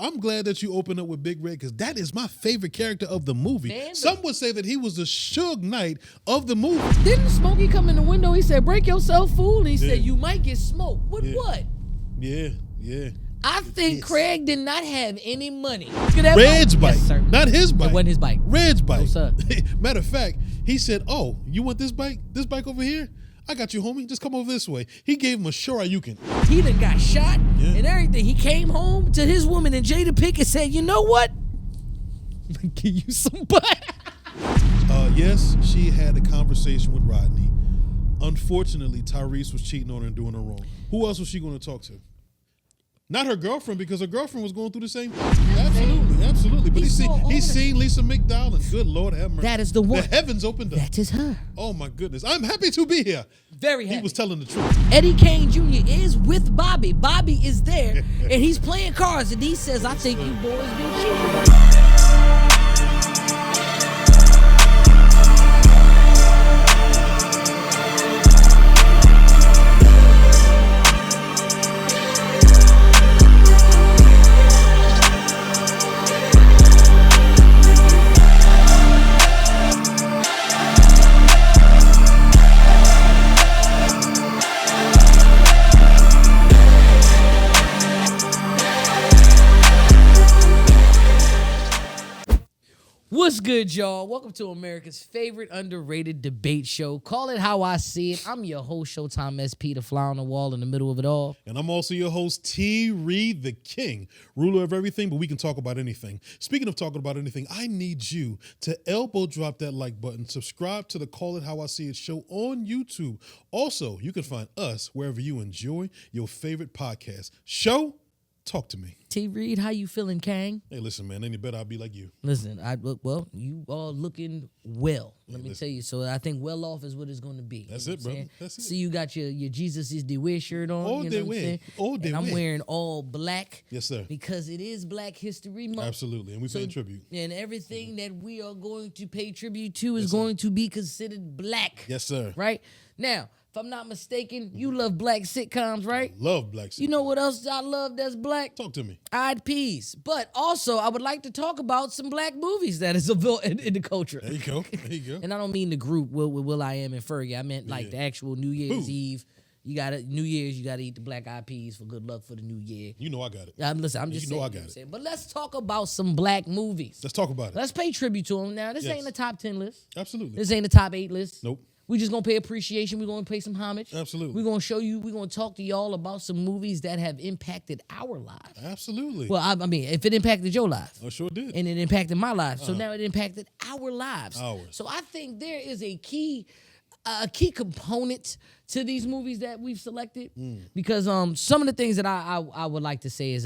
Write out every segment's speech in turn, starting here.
I'm glad that you opened up with Big Red because that is my favorite character of the movie. Man, Some would say that he was the Suge Knight of the movie. Didn't Smokey come in the window? He said, break yourself, fool. And he said, you might get smoked. With what? Yeah. I think Craig did not have any money. Red's bike. Yes, sir. Not his bike. It wasn't his bike. Red's bike. No, sir. Matter of fact, he said, oh, you want this bike? This bike over here? I got you, homie. Just come over this way. He gave him a Shoryuken. He done got shot and everything. He came home to his woman and Jada Pinkett said, you know what? I'm going to give you some butt. Yes, she had a conversation with Rodney. Unfortunately, Tyrese was cheating on her and doing her wrong. Who else was she going to talk to? Not her girlfriend, because her girlfriend was going through the same thing. Absolutely. But he's seen Lisa McDowell, and good Lord have mercy. That is the one. The heavens opened up. That is her. Oh, my goodness. I'm happy to be here. Very happy. He was telling the truth. Eddie Kane Jr. is with Bobby. Bobby is there, and he's playing cards, and he says, I think you boys been cheating. What's good, y'all? Welcome to America's favorite underrated debate show. Call it how I see it. I'm your host, Shotime SP, the fly on the wall in the middle of it all. And I'm also your host, T-Reid, the king, ruler of everything, but we can talk about anything. Speaking of talking about anything, I need you to elbow drop that like button, subscribe to the Call It How I See It show on YouTube. Also, you can find us wherever you enjoy your favorite podcast. Show, talk to me. T-Reid, how you feeling, Kang? Hey, listen, man, any better I'll be like you. Listen, well, you are looking well. Let me tell you. So I think well off is what it's going to be. That's it, brother. That's it. See, you got your Jesus is the way shirt on. All day way. All day way. And I'm wearing all black. Yes, sir. Because it is Black History Month. Absolutely, and we pay tribute. And everything that we are going to pay tribute to is going to be considered black. Yes, sir. Right? Now, if I'm not mistaken, you love black sitcoms, right? I love black sitcoms. You know what else I love that's black? Talk to me. Eyed Peas. But also, I would like to talk about some black movies that is available in the culture. There you go. And I don't mean the group Will I Am and Fergie. I meant like the actual New Year's Eve. You got New Year's. You got to eat the black eyed peas for good luck for the new year. You know I got it. Listen, I'm just saying. I got it. But let's talk about some black movies. Let's talk about it. Let's pay tribute to them. Now, this ain't a top 10 list. Absolutely. This ain't a top 8 list. Nope. We just gonna pay appreciation. We're gonna pay some homage. Absolutely. We're gonna show you. We're gonna talk to y'all about some movies that have impacted our lives. Absolutely. Well, I mean, if it impacted your life, I sure did, and it impacted my life, so now it impacted our lives. Ours. So I think there is a key component to these movies that we've selected because some of the things that I would like to say is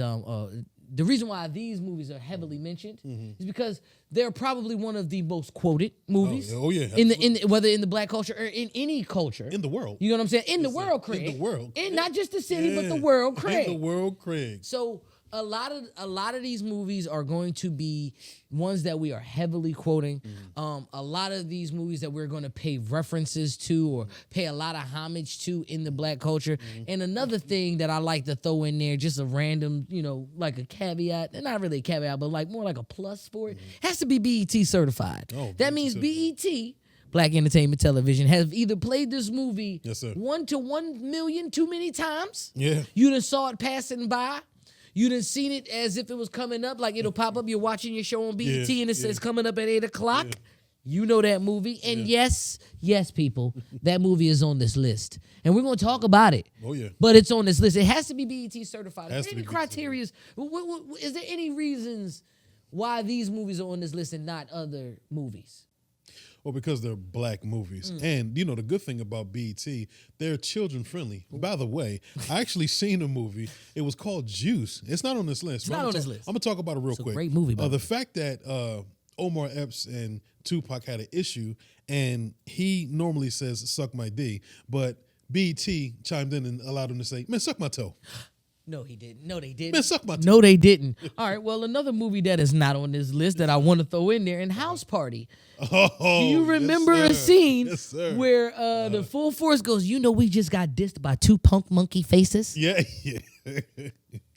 the reason why these movies are heavily mentioned is because they're probably one of the most quoted movies. Oh yeah, whether in the black culture or in any culture in the world. You know what I'm saying? In the world, Craig. In the world, not just the city, but the world, Craig. In the world, Craig. So a lot of these movies are going to be ones that we are heavily quoting. A lot of these movies that we're going to pay references to or pay a lot of homage to in the black culture. And another thing that I like to throw in there, just a random, like a caveat, and not really a caveat, but like more like a plus for it, has to be BET certified. That means BET, Black Entertainment Television, have either played this movie 1 to 1 million too many times. Yeah. You done saw it passing by. You done seen it as if it was coming up, like it'll pop up. You're watching your show on BET and it says coming up at 8 o'clock. Yeah. You know that movie. And yes, people, that movie is on this list. And we're going to talk about it. Oh, yeah. But it's on this list. It has to be BET certified. Is there any criteria? Is there any reasons why these movies are on this list and not other movies? Well, because they're black movies. And, the good thing about BET, they're children friendly. By the way, I actually seen a movie. It was called Juice. It's not on this list. It's not on this list. I'm going to talk about it real quick. It's a great movie, bro. The fact that Omar Epps and Tupac had an issue, and he normally says, suck my D, but BET chimed in and allowed him to say, man, suck my toe. No, he didn't. No, they didn't. Man, suck my No, they didn't. All right. Well, another movie that is not on this list that I want to throw in there, in House Party. Oh, Do you remember a scene where where the full force goes, you know, we just got dissed by 2 punk monkey faces? Yeah.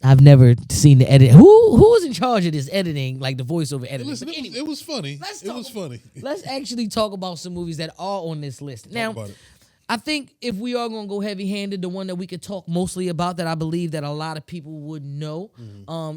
I've never seen the edit. Who was in charge of this editing, like the voiceover editing? Listen, it was funny. It was funny. Let's actually talk about some movies that are on this list. Now, about it. I think if we are going to go heavy-handed, the one that we could talk mostly about that I believe that a lot of people would know,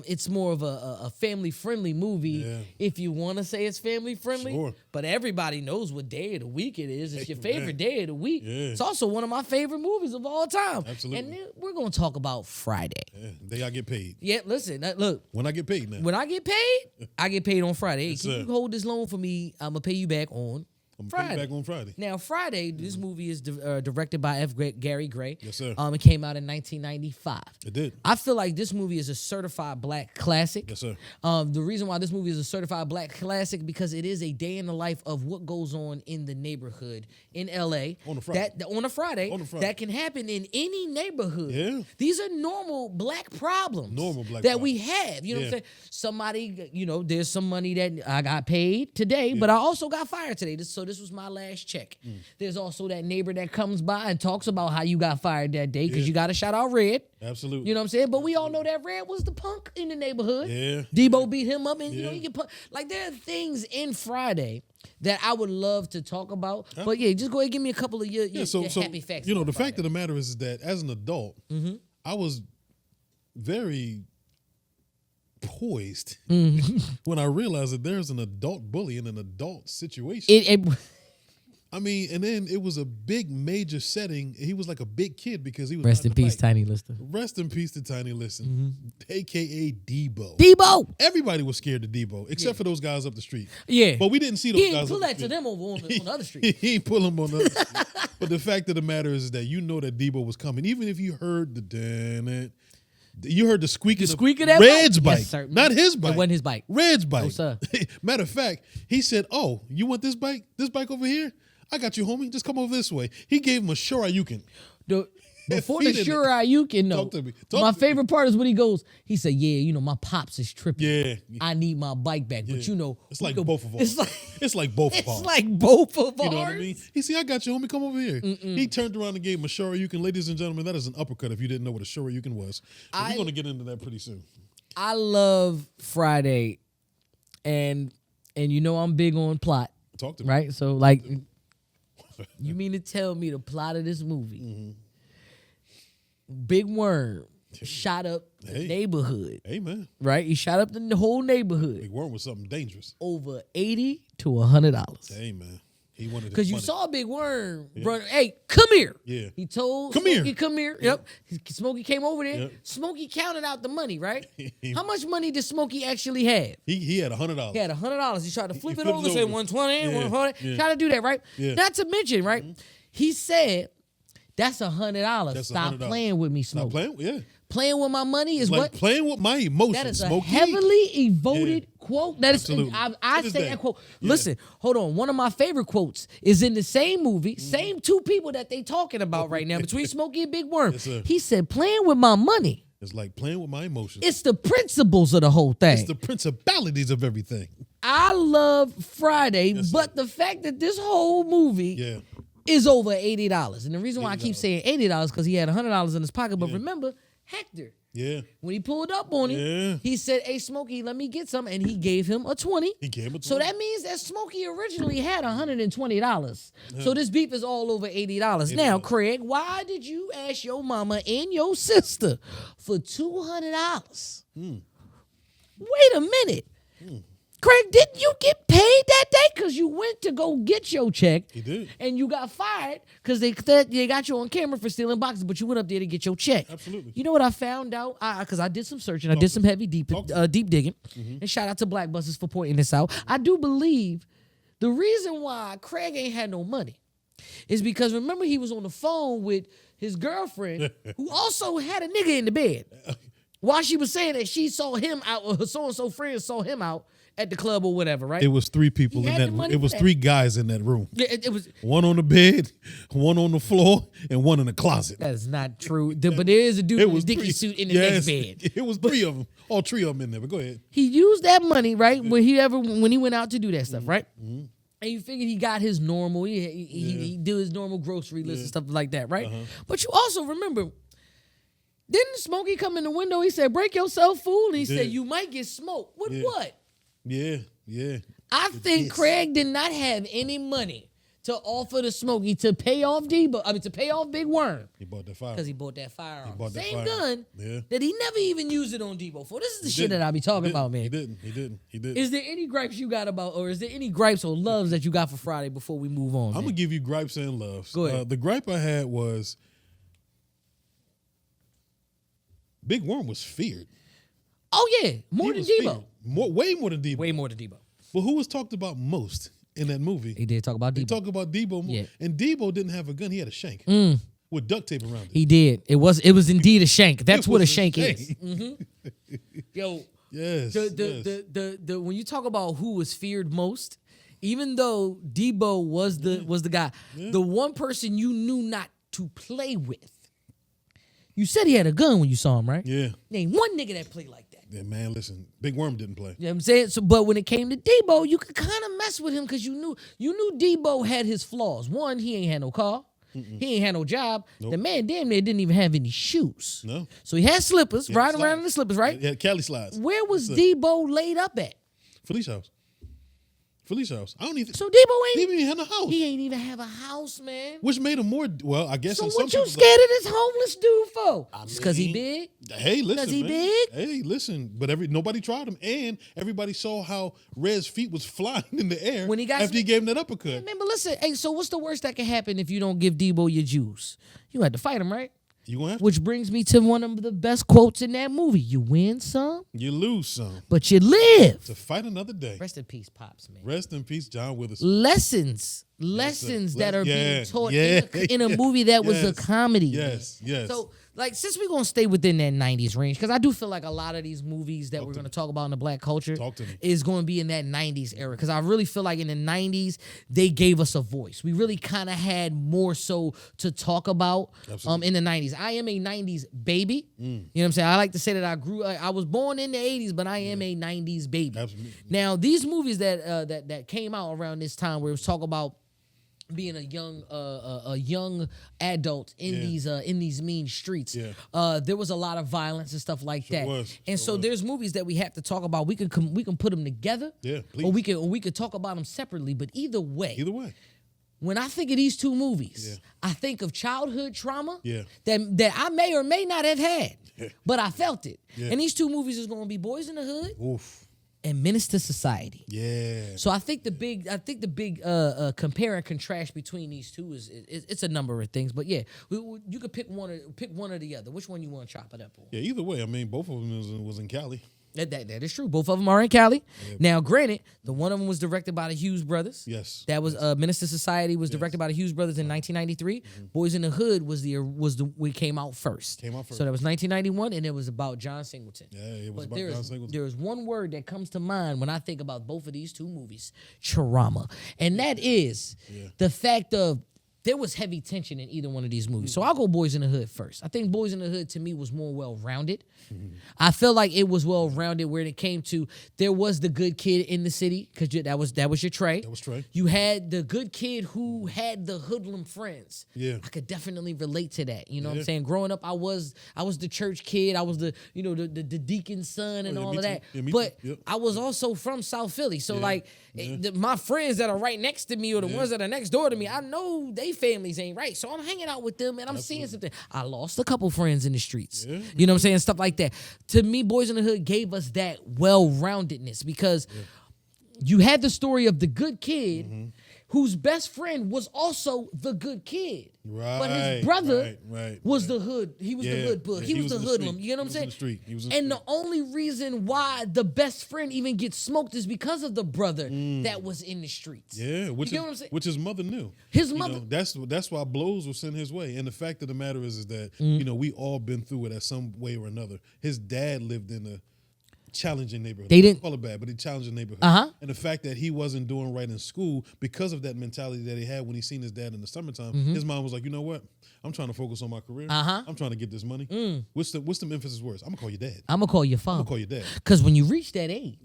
it's more of a family-friendly movie, if you want to say it's family-friendly. Sure. But everybody knows what day of the week it is. It's your favorite day of the week. Yeah. It's also one of my favorite movies of all time. Absolutely. And then we're going to talk about Friday. Yeah, they I get paid. Yeah, listen, look. When I get paid now. When I get paid on Friday. Hey, Yes, can sir. you hold this loan for me? I'm going to pay you back on I'm Friday. back on Friday. Now, Friday, this movie is directed by Gary Gray. Yes, sir. It came out in 1995. It did. I feel like this movie is a certified black classic. Yes, sir. The reason why this movie is a certified black classic because it is a day in the life of what goes on in the neighborhood in L.A. On a Friday. On a Friday. On a Friday. That can happen in any neighborhood. Yeah. These are normal black problems. Normal black that we have. You know what I'm saying? Somebody, there's some money that I got paid today, but I also got fired today. So this was my last check. There's also that neighbor that comes by and talks about how you got fired that day because you got to shout out Red. Absolutely. You know what I'm saying? But we all know that Red was the punk in the neighborhood. Yeah. Debo beat him up, and you get like there are things in Friday that I would love to talk about. But just go ahead and give me a couple of your happy facts. The about fact Friday. of the matter is that as an adult, I was very poised when I realized that there's an adult bully in an adult situation. I mean, and then it was a big major setting. He was like a big kid because he was Rest in riding a peace, bike. Tiny Lister. Rest in peace to Tiny Listen, a.k.a. Debo. Debo! Everybody was scared of Debo, except for those guys up the street. Yeah. But we didn't see those He guys ain't pull up the that to street. them over on the other street. He ain't pull them on the other street. But the fact of the matter is that you know that Debo was coming. Even if you heard you heard the squeak of that Red's bike? bike. Yes, sir. Not his bike. It wasn't his bike. Red's bike. No, sir. Matter of fact, he said, "Oh, you want this bike? This bike over here? I got you, homie. Just come over this way." He gave him a Shoryuken. Before the Feet in it. Shoryuken, Talk to me. Talk my to me. favorite part is when he goes, he said, my pops is tripping. Yeah. I need my bike back. But It's like both of ours. It's like both of ours. It's like both of ours. You know what I mean? He said, "I got you, homie. Come over here." He turned around and gave him a Shoryuken. Ladies and gentlemen, that is an uppercut if you didn't know what a Shoryuken was. But we're going to get into that pretty soon. I love Friday, and I'm big on plot, Talk to me. right? So, like, you mean to tell me the plot of this movie, Big Worm shot up the neighborhood, Hey, man. right? He shot up the whole neighborhood. Big Worm was something dangerous. Over $80 to $100. Hey, man. He wanted his Because you money. saw Big Worm run, hey, come here. Yeah. He told Come Smokey, here. come here. Yep. Smokey came over there. Yep. Smokey counted out the money, right? How much money did Smokey actually have? He had $100. He had $100. He tried to flip it flipped over, it say over. 120, Yeah, 140. yeah. Try to do that, right? Yeah. Not to mention, right? He said, that's $100. That's Stop $100. playing with me, Stop Smokey. playing? Yeah. Playing with my money is Like what? playing with my emotions, That is a Smokey. heavily voted quote. That is, Absolutely. I To this say day. that quote. Yeah. Listen, hold on. One of my favorite quotes is in the same movie, same two people that they talking about right now, between Smokey and Big Worm. Yes, sir. He said, playing with my money. It's like playing with my emotions. It's the principles of the whole thing. It's the principalities of everything. I love Friday, Yes, sir. but the fact that this whole movie Yeah. is over $80. And the reason why I keep $80. saying $80 because he had $100 in his pocket. But remember, Hector, Yeah. when he pulled up on him, Yeah. he said, "Hey, Smokey, let me get some," and he gave him a 20. He gave him a So 20. that means that Smokey originally had $120. So this beef is all over $80. Now, Craig, why did you ask your mama and your sister for $200? Wait a minute. Craig, didn't you get paid that day? Because you went to go get your check. He did. And you got fired because they got you on camera for stealing boxes, but you went up there to get your check. Absolutely. You know what I found out? Because I did some searching. I did some heavy deep digging. And shout out to Black Buses for pointing this out. I do believe the reason why Craig ain't had no money is because, remember, he was on the phone with his girlfriend who also had a nigga in the bed. while she was saying that, she saw him out, or her so-and-so friends saw him out at the club or whatever, right? It was 3 people He in had the that. money It for was that. 3 guys in that room. Yeah, it was. One on the bed, one on the floor, and one in the closet. That is not true. But there is a dude with a Dickie suit in the next bed. It was 3 of them. All 3 of them in there. But go ahead. He used that money, right, when he went out to do that stuff, right? And you figured he got his normal, he did his normal grocery list and stuff like that, right? But you also remember, didn't Smokey come in the window? He said, "Break yourself, fool." And he said, "You might get smoked." With what? Yeah, yeah. I think Craig did not have any money to offer to Smokey to pay off to pay off Big Worm. He bought that fire. Because he bought that firearm. bought that Same firearm. gun that he never even used it on Debo for. This is the shit that I be talking about, man. He didn't. Is there any gripes you got about, or is there any gripes or loves that you got for Friday before we move on? I'm going to give you gripes and loves. Go ahead. The gripe I had was Big Worm was feared. Oh, yeah. More He than was Debo. feared. Way more than Debo. Way more than Debo. But who was talked about most in that movie? He did talk about They Debo. talk about Debo more. Yeah. And Debo didn't have a gun. He had a shank with duct tape around it. He did. It was indeed a shank. That's It what a was shank is. Yo, Yes. the when you talk about who was feared most, even though Debo was the guy, the one person you knew not to play with. You said he had a gun when you saw him, right? Yeah. Name one nigga that played like that. Yeah, man, listen. Big Worm didn't play. You know what I'm saying? So, but when it came to Debo, you could kind of mess with him because you knew Debo had his flaws. One, he ain't had no car. He ain't had no job. Nope. The man damn near didn't even have any shoes. No. So he had slippers, Yeah, riding slides. around in the slippers, right? Yeah, Cali slides. Where was Debo laid up at? Felicia's house. Felicia's house. I don't even. So Debo He didn't even have a house. he ain't even have a house, man. Which made him more. Well, I guess. So in some what you people's- scared of this homeless dude for? Just because he mean, big? Hey, listen. 'Cause he man. big? Hey, listen. But nobody tried him, and everybody saw how Red's feet was flying in the air When he got after he gave him that uppercut. Man, but listen, hey, so what's the worst that can happen if you don't give Debo your juice? You had to fight him, right? You gonna have to. Which brings me to one of the best quotes in that movie. You win some, You lose some but you live. to fight another day. Rest in peace, Pops, man. Rest in peace, John Withers. Lessons that are being taught in a movie that was a comedy. Yes, man. yes. So, like, since we're gonna stay within that 90s range, because I do feel like a lot of these movies that we're gonna talk about in the black culture Talk to me. is going to be in that 90s era. Because I really feel like in the 90s they gave us a voice. We really kind of had more so to talk about in the 90s. I am a 90s baby. You know what I'm saying? I like to say that I was born in the 80s, but I am a 90s baby. Absolutely. Now, these movies that came out around this time where it was talk about being a young adult in these mean streets. Yeah. There was a lot of violence and stuff like that. was. And so there's movies that we have to talk about. We can put them together. Yeah, please. Or we could talk about them separately. But either way, when I think of these two movies, I think of childhood trauma that I may or may not have had, but I felt it. And these two movies is going to be Boys in the Hood Oof. and Menace to Society. Yeah. So I think the big compare and contrast between these two is it's a number of things, but yeah, you could pick one or the other. Which one you want to chop it up on? Yeah, either way. I mean, both of them was in Cali. That is true. Both of them are in Cali. Now, granted, the one of them was directed by the Hughes brothers. Yes. That was Menace to Society was directed by the Hughes brothers in 1993. Boys in the Hood we came out first. So that was 1991, and it was about John Singleton. Yeah, it was But about John Singleton. there is one word that comes to mind when I think about both of these two movies: trauma, and that is the fact of there was heavy tension in either one of these movies. So I'll go Boys in the Hood first. I think Boys in the Hood to me was more well-rounded. I feel like it was well-rounded where it came to there was the good kid in the city because that was your Trey. That was Trey. You had the good kid who had the hoodlum friends. Yeah. I could definitely relate to that. You know what I'm saying? Growing up, I was the church kid. I was the deacon's son and all me of too. that. Yeah, me but too. Yep. I was also from South Philly. So my friends that are right next to me or the ones that are next door to me, I know they families ain't right. So I'm hanging out with them and I'm seeing something. I lost a couple friends in the streets. Yeah. You know what I'm saying? Stuff like that. To me, Boys in the Hood gave us that well-roundedness because you had the story of the good kid whose best friend was also the good kid. Right. But his brother right, was the hood. He was the hood book. He was the hoodlum. You know what I'm saying? He was in And the only reason why the best friend even gets smoked is because of the brother that was in the streets. Yeah, which his mother knew. His mother. That's why blows were sent his way. And the fact of the matter is that we all been through it at some way or another. His dad lived in a challenging neighborhood. They didn't call it bad, but a challenging neighborhood. And the fact that he wasn't doing right in school because of that mentality that he had when he seen his dad in the summertime, his mom was like, you know what? I'm trying to focus on my career. I'm trying to get this money. What's the emphasis words? I'm gonna call your dad. I'm gonna call your father. I'm gonna call your dad. Because when you reach that age,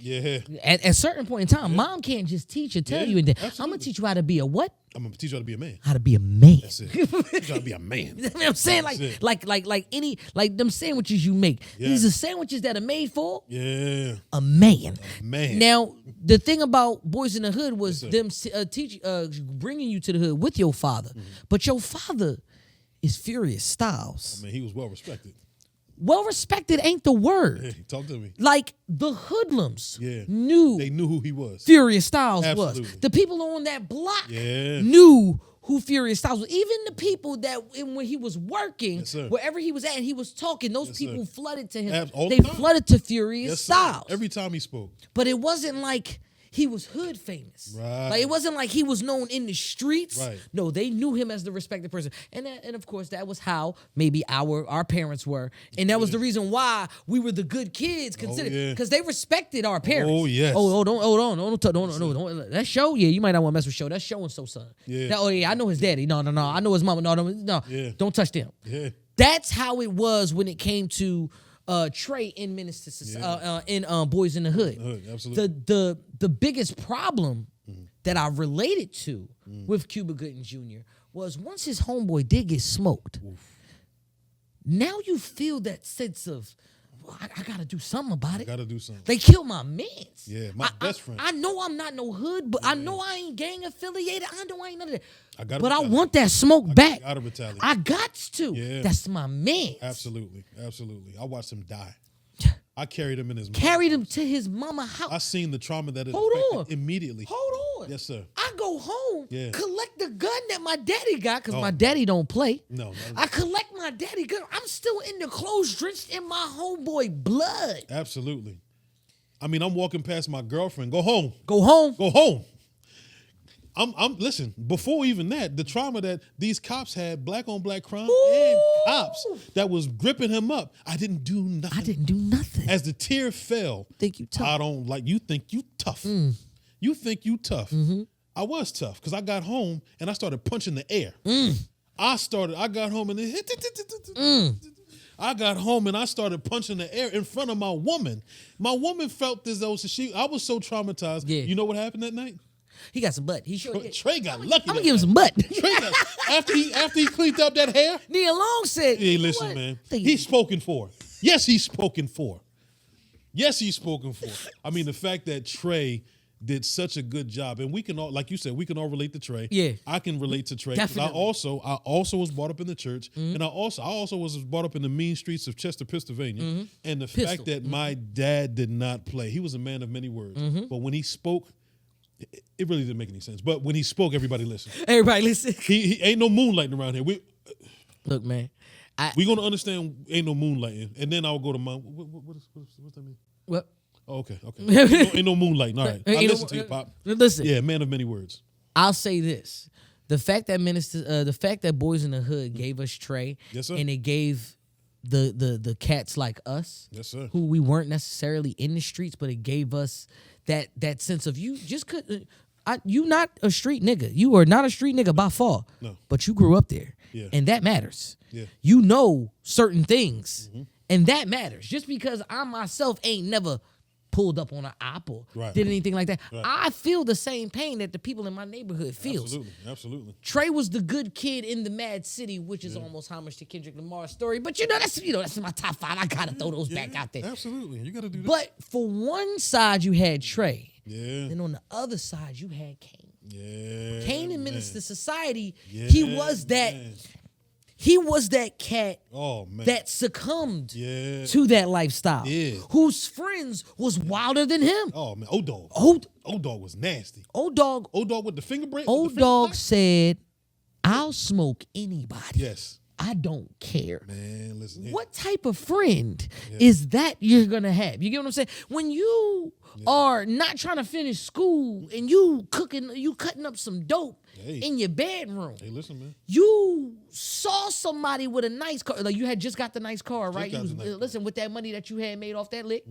at a certain point in time, Yeah. mom can't just teach or tell you. And then, I'm Absolutely. gonna teach you how to be a what? I'm gonna teach you how to be a man. How to be a man. That's it. Teach you how to be a man. You know what I'm saying? Like them sandwiches you make. Yeah. These are sandwiches that are made for Yeah. a man. Man. Now, the thing about Boys in the Hood was Yes, them bringing you to the hood with your father. But your father is Furious Styles. I mean, he was well respected. Well respected ain't the word. Hey, talk to me. Like the hoodlums Yeah. knew They knew who he was. Furious Styles Absolutely. was. The people on that block Yeah. knew who Furious Styles was. Even the people that when he was working, Yes, sir. wherever he was at and he was talking, those Yes, people sir. flooded to him. All the They time. flooded to Furious Yes, sir. Styles. Every time he spoke. But it wasn't like he was hood famous. Right. Like it wasn't like he was known in the streets. Right. No, they knew him as the respected person. And of course that was how maybe our parents were. And that was the reason why we were the good kids considered. yeah. Because they respected our parents. Oh, yes. Don't that show? Yeah, you might not want to mess with show. That's so and so son. Yeah. That, I know his daddy. No. I know his mama. No. Yeah. Don't touch them. Yeah. That's how it was when it came to Trey in Minister in Boys in the Hood. Absolutely. The biggest problem that I related to with Cuba Gooding Jr. was once his homeboy did get smoked. Now you feel that sense of I gotta do something about it. Gotta do something. They killed my mans. Yeah, my best friend. I know I'm not no hood, but I know I ain't gang affiliated. I know I ain't none of that. But I want that smoke back. Gotta retaliate. I got to. Yeah. That's my man. Absolutely. I watched him die. I carried him in his. Carried him to his mama house. I seen the trauma that it Hold affected on. immediately. Hold on. Yes, sir. I go home, Yeah. collect the gun that my daddy got, because my daddy don't play. No. I collect my daddy gun. I'm still in the clothes drenched in my homeboy blood. Absolutely. I mean, I'm walking past my girlfriend. Go home. Go home. Go home. Listen, before even that, the trauma that these cops had, black on black crime, and cops that was gripping him up. I didn't do nothing. I didn't do nothing. As the tear fell, Think you tough. I don't like you think you tough. You think you tough. I was tough because I got home and I started punching the air. I got home and I got home and I started punching the air in front of my woman. My woman felt as though I was so traumatized. Yeah. You know what happened that night? He got some butt. He sure did. Trey got lucky. I'm gonna give him some butt. Trey got, after he cleaned up that hair. Nia Long said, Hey, listen, man. He's spoken for. Yes, he's spoken for. Yes, he's spoken for. I mean, the fact that Trey did such a good job, and we can all, like you said, we can all relate to Trey. Yeah, I can relate to Trey. 'Cause definitely. I also was brought up in the church, and I also was brought up in the mean streets of Chester, Pennsylvania. And the fact that my dad did not play, he was a man of many words, but when he spoke, it really didn't make any sense. But when he spoke, everybody listened. Everybody listen. He ain't no moonlighting around here. Look, man. We gonna understand ain't no moonlighting, and then I'll go to my what's that mean? What? Oh, okay. Ain't no moonlighting. All right, I listen to you, Pop. Listen. Yeah, man of many words. I'll say this: the fact that Boys in the Hood gave us Trey, Yes, sir. and it gave the cats like us, Yes, sir. who we weren't necessarily in the streets, but it gave us that sense of you just could. You not a street nigga. You are not a street nigga by far. No. But you grew up there. Yeah. And that matters. Yeah. You know certain things. And that matters. Just because I myself ain't never pulled up on an op or did anything like that, I feel the same pain that the people in my neighborhood feels. Absolutely. Trey was the good kid in the Mad City, which is almost homage to Kendrick Lamar's story. But that's in my top 5. I gotta throw those back out there. Absolutely. You gotta do that. But for one side you had Trey. Yeah. And on the other side, you had Kane. Yeah. Kane in Minister Society, he was that. Man. He was that cat Oh man. that succumbed Yeah. to that lifestyle. Yeah. Whose friends was wilder than him. Oh man. Old dog. Old Dog was nasty. dog. Old dog with the finger break. Old dog said, "I'll smoke anybody. Yes. I don't care." Man, listen. Here. What type of friend is that you're gonna have? You get what I'm saying? When you are not trying to finish school and you cutting up some dope in your bedroom. Hey, listen, man. You saw somebody with a nice car, like you had just got the nice car, right? You was, listen, with that money that you had made off that lick,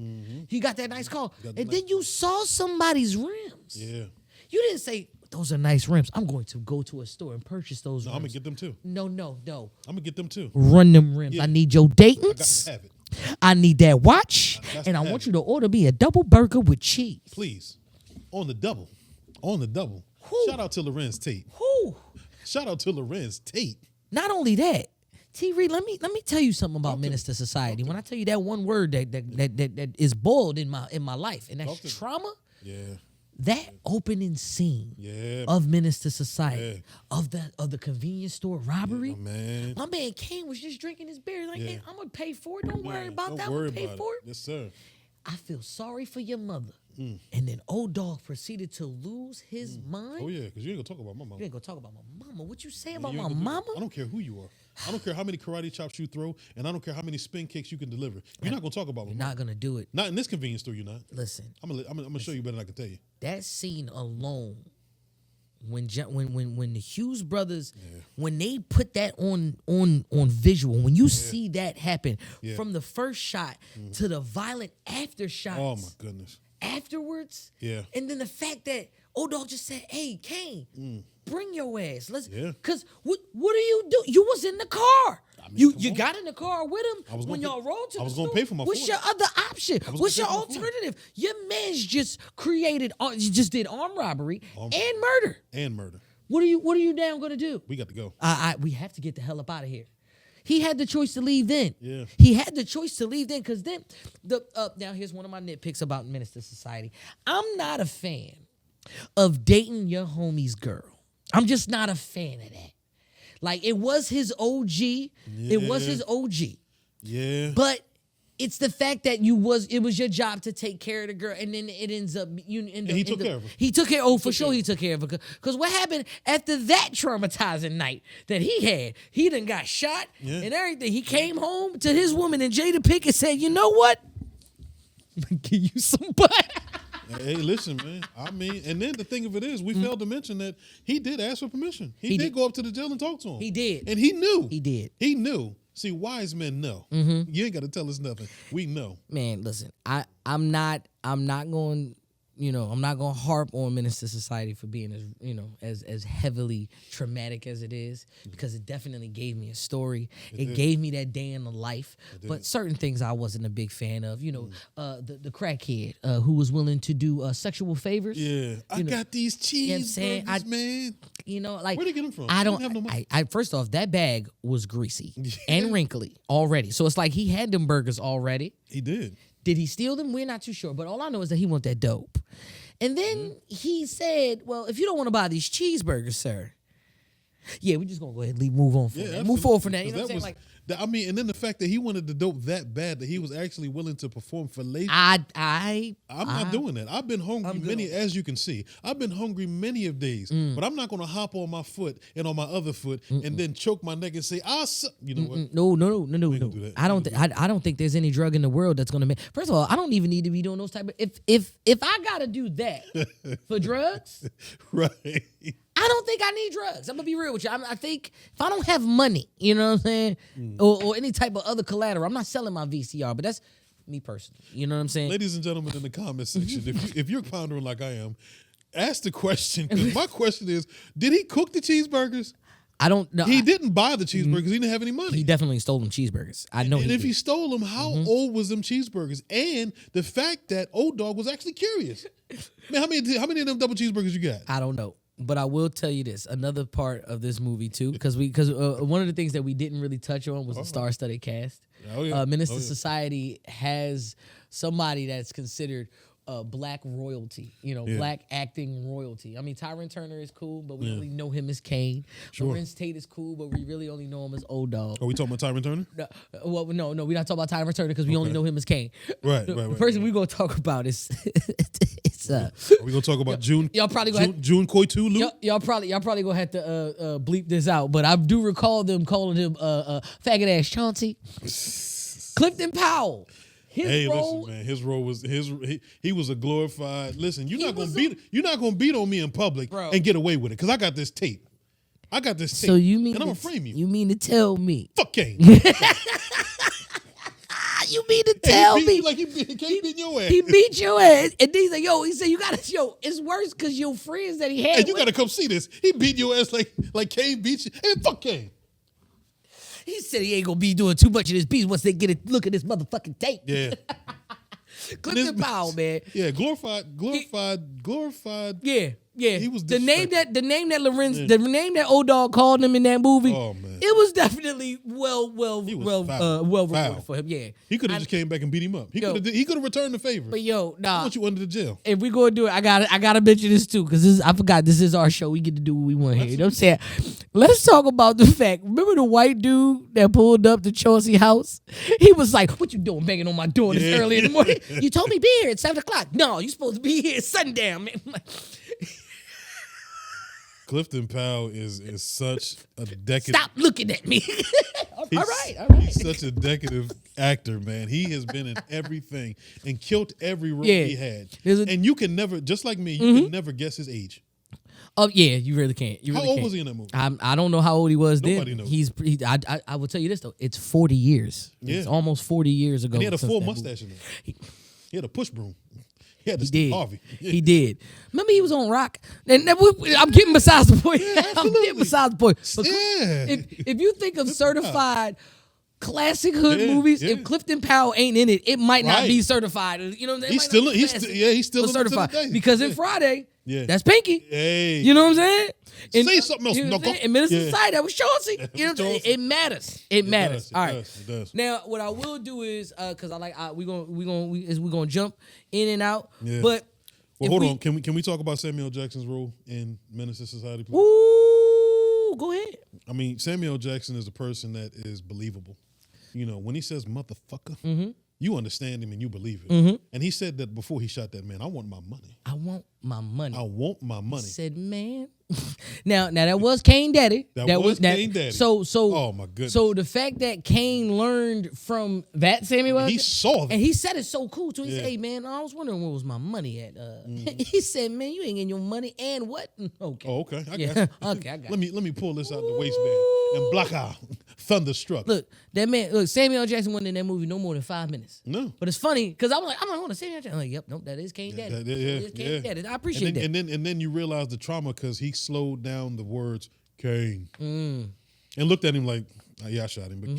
you got that nice car, and then you saw somebody's rims. Yeah. You didn't say, "Those are nice rims. I'm going to go to a store and purchase those rims." I'm gonna get them too. No. I'm gonna get them too. Run them rims. Yeah. I need your Dayton's. I got to have it. I need that watch, That's and I the want habit. you to order me a double burger with cheese. Please. On the double. On the double. Who? Shout out to Lorenz Tate. Who? Shout out to Lorenz Tate. Not only that, T-Reid, let me tell you something about Menace to Society. When I tell you that one word that is boiled in my life, and that's trauma. Yeah. That opening scene Yeah. of Menace to Society, of the convenience store robbery. Yeah, man. My man Kane was just drinking his beer. Like, "Hey, I'm gonna pay for it. Don't worry about Don't that. worry I'm gonna pay about for it. it." Yes, sir. I feel sorry for your mother. And then old dog proceeded to lose his mind. Oh yeah, because you ain't gonna talk about my mama. You ain't gonna talk about my mama. What you say about You my ain't gonna do mama? that. I don't care who you are. I don't care how many karate chops you throw, and I don't care how many spin kicks you can deliver. You're not gonna talk about my You're mama. not gonna do it. Not in this convenience store. You're not. Listen, I'm gonna show you better than I can tell you. that scene alone, when the Hughes brothers, when they put that on visual, when you see that happen from the first shot to the violent after shots. Oh my goodness. Afterwards, Yeah. and then the fact that old dog just said, "Hey, Kane, bring your ass. Let's." Yeah. Cause what do you do? You was in the car. I mean, come you on. got in the car with him was when gonna y'all rode to I the was store. gonna pay for my What's food. your other option? was What's your gonna pay for my food. alternative? Your man's just created. You just did armed robbery and murder. And murder. What are you damn gonna do? We got to go. We have to get the hell up out of here. He had the choice to leave then. Yeah. He had the choice to leave then because then now here's one of my nitpicks about Menace to Society. I'm not a fan of dating your homie's girl. I'm just not a fan of that. Like, it was his OG. It was his OG. Yeah. But it's the fact that it was your job to take care of the girl, and then it ends up he took care of her. He took care. Oh, for sure, he took care of her. Because what happened after that traumatizing night that he had? He done got shot and everything. He came home to his woman and Jada Pinkett said, "You know what? I'm gonna give you some butt." Hey, listen, man. I mean, and then the thing of it is, we failed to mention that he did ask for permission. He did go up to the jail and talk to him. He did. And he knew. He did. He knew. See, wise men know. You ain't got to tell us nothing. We know. Man, listen, I'm not going. I'm not gonna harp on Menace to Society for being as heavily traumatic as it is, because it definitely gave me a story. It gave me that day in the life. But certain things I wasn't a big fan of. The crackhead who was willing to do sexual favors. Yeah, I got these cheeseburgers, man. Like, Where'd he get them from? I He don't. didn't have no money. I first off, that bag was greasy and wrinkly already, so it's like he had them burgers already. He did. Did he steal them? We're not too sure. But all I know is that he want that dope. And then he said, "Well, if you don't want to buy these cheeseburgers, sir, we're just gonna go ahead and move on from that. Move forward from that." You know what I'm saying? And then the fact that he wanted the dope that bad that he was actually willing to perform for labor. I'm not doing that. I've been hungry as you can see. I've been hungry many of days, but I'm not going to hop on my foot and on my other foot and then choke my neck and say, you know what? No. do that. I don't think there's any drug in the world that's gonna make. First of all, I don't even need to be doing those type of. If I gotta do that for drugs, Right. I don't think I need drugs. I'm gonna be real with you. I think if I don't have money, you know what I'm saying, or any type of other collateral, I'm not selling my VCR. But that's me personally. You know what I'm saying? Ladies and gentlemen in the comment section, if you're pondering like I am, ask the question. 'Cause my question is, did he cook the cheeseburgers? I don't know. He didn't buy the cheeseburgers. He didn't have any money. He definitely stole them cheeseburgers. I know. And he if did. he stole them, how old was them cheeseburgers? And the fact that old dog was actually curious. Man, how many of them double cheeseburgers you got? I don't know. But I will tell you this: another part of this movie too, because one of the things that we didn't really touch on was the star-studded cast. Oh, yeah. Menace to Society has somebody that's considered black royalty, Yeah. black acting royalty. I mean, Tyron Turner is cool, but we Yeah. only know him as Kane. Sure. Lorenz Tate is cool, but we really only know him as Old Dog. Are we talking about Tyron Turner? No, we're not talking about Tyron Turner because we only know him as Kane. Right, The right. person we're gonna talk about is Are we gonna talk about June? y'all probably gonna June Koitu, Luke? y'all probably gonna have to bleep this out, but I do recall them calling him faggot ass Chauncey. Clifton Powell. His role, listen, man. His role was he was a glorified. Listen, you're not gonna beat on me in public Bro. and get away with it because I got this tape. So you mean and I'm gonna frame you. You mean to tell me? Fuck Kane. You mean to tell me? Like Kane beat your ass. He beat your ass, and he's like, he said, you gotta, it's worse because your friends that he had. And you gotta come see this. He beat your ass like Kane beat you. Hey, fuck Kane. He said he ain't gonna be doing too much of this piece once they get a look at this motherfucking tape. Yeah. Clifton Powell, man. Yeah, glorified. Yeah. He was the name disrespectful. that Lorenz, the name that Old Dog called him in that movie. Oh man, it was definitely well foul. rewarded for him. Yeah, he could have just came back and beat him up. He could have returned the favor. But I want you under the jail. If we gonna do it, I gotta mention this too because I forgot this is our show. We get to do what we want here. You know what I'm saying? Let's talk about the fact. Remember the white dude that pulled up to Chauncey house? He was like, "What you doing, banging on my door this early in the morning? You told me be here at 7:00. No, you supposed to be here at sundown, man." Clifton Powell is such a decadent. Stop looking at me. All right. He's such a decadent actor, man. He has been in everything and killed every role he had. And you can never, just like me, you can never guess his age. Oh yeah, you really can't. How old was he in that movie? I don't know how old he was Nobody then. knows. I will tell you this though. It's 40 years. Yeah. It's almost 40 years ago. And he had a since full that mustache in there. He had a push broom. He had He to did. Harvey. He did. Remember he was on Rock. And I'm getting besides the point. I'm getting besides the point. But if you think of certified classic hood movies, if Clifton Powell ain't in it, it might not be certified. You know what I'm saying? He's still certified. To the day. Because in Friday, Yeah. that's Pinky. Hey. You know what I'm saying? Say something else, you know knuckle. In Minister Yeah. Society, that was Chauncey. You know what I'm saying? It matters. It matters. Does, All right. It does. Now, what I will do is, because we gonna jump in and out. Yeah. But Well, hold on. Can we talk about Samuel Jackson's role in Menace to Society, please? Ooh, go ahead. I mean, Samuel Jackson is a person that is believable. You know, when he says motherfucker, you understand him and you believe it. And he said that before he shot that man. I want my money. I want my money. I want my money. He said, man. now that was Kane Daddy. That was Kane Daddy. So oh my goodness. So the fact that Kane learned from that Samuel, he saw that. and he said it so cool too. He Yeah. said, "Hey man, I was wondering where was my money at." He said, "Man, you ain't getting your money and what?" Okay. Oh, okay. I got Yeah. you. Okay, I got Let me pull this out the waistband and block out. Thunderstruck. Look, that man. Look, Samuel Jackson wasn't in that movie no more than 5 minutes. No. But it's funny because I'm like, hold on, Samuel Jackson. I'm like, yep, nope, that is Kane Daddy. That is Kane Daddy. I appreciate that. And then you realize the trauma because he slowed down the words Kane and looked at him like, oh, yeah, I shot him, but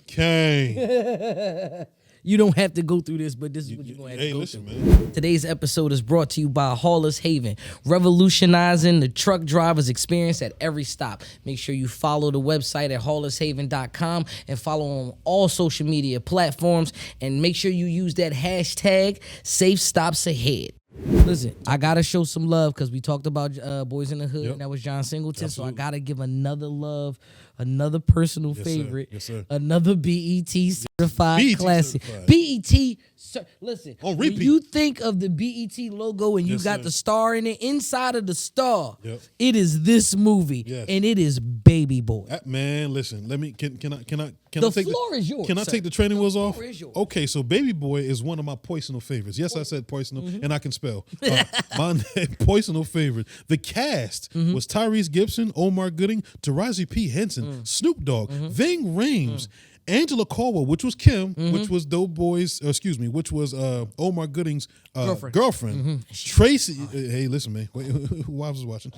Kane. You don't have to go through this, but this is what you're going to have to go through. Man. Today's episode is brought to you by Hauler's Haven, revolutionizing the truck driver's experience at every stop. Make sure you follow the website at haulershaven.com and follow on all social media platforms. And make sure you use that hashtag Safe Stops Ahead. Listen, I gotta show some love because we talked about Boys in the Hood, and that was John Singleton. Absolutely. So I gotta give another love, another personal favorite, Yes, sir. another BET certified BET classic. certified. BET. Listen, On when repeat. you think of the BET logo and you Yes, got sir. the star in it, inside of the star, Yep. it is this movie, Yes. and it is Baby Boy. Man, listen. Let me. Can I The take floor is yours, Can I sir. take the training wheels off? floor is yours. Okay, so Baby Boy is one of my personal favorites. Yes, I said personal, and I can spell. My personal favorite. The cast was Tyrese Gibson, Omar Gooding, Taraji P. Henson, Snoop Dogg, Ving Rhames. Angela Caldwell, which was Kim, which was which was Omar Gooding's girlfriend. Tracy, hey, listen, man, who I was watching.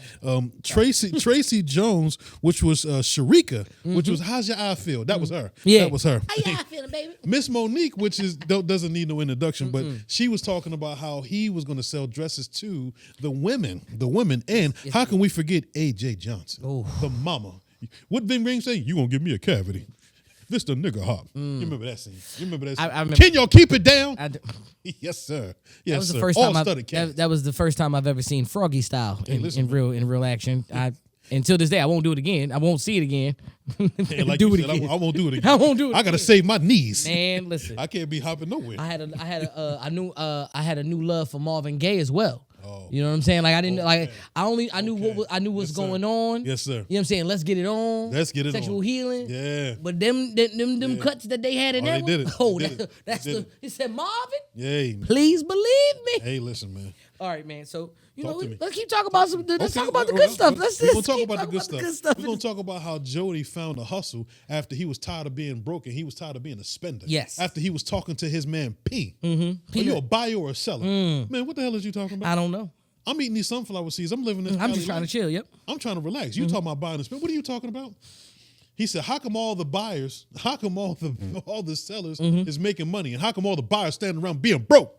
Tracy Jones, which was Sharika, which was How's Your Eye Feel? That was her. Yeah. That was her. How y'all feeling, baby? Miss Monique, which is doesn't need no introduction, but she was talking about how he was going to sell dresses to the women, and how can we forget AJ Johnson, the mama? What Ving Rhames say? You gonna give me a cavity? Mr. Nigga Hop. You remember that scene? You remember that scene? I remember. Can y'all keep it down? Yes, sir. Yes, That was sir. the first All time studded cast. that was the first time I've ever seen Froggy style listen, in real action. Until this day, I won't do it again. I won't see it again. And like do you it said, again. I won't do it again. I won't do it I gotta again. save my knees. Man, listen. I can't be hopping nowhere. I had a new love for Marvin Gaye as well. Oh. You know what I'm saying? Like I didn't Okay. I knew what's Yes, going sir. on. Yes, sir. You know what I'm saying? Let's get it on. Let's get it Sexual on. healing. Yeah. But them cuts that they had in Oh, that they did one. it. Oh, They did it. that's They did the. it. He said, Marvin, Yay, man. please believe me. Hey, listen, man. All right, man. So Talk to me. let's keep talking about some. Let's Okay, talk about the well, good stuff. we're gonna Let's talk keep about the talking good stuff. We're gonna talk about how Jody found a hustle after he was tired of being broke and he was tired of being a spender. Yes. After he was talking to his man P. Mm-hmm. Are you a buyer or a seller? Man, what the hell is you talking about? I don't know. I'm eating these sunflower seeds. I'm living this. I'm just trying to chill. Yep. I'm trying to relax. You talking about buying and spend? What are you talking about? He said, "How come all the buyers? How come all the sellers is making money, and how come all the buyers standing around being broke?"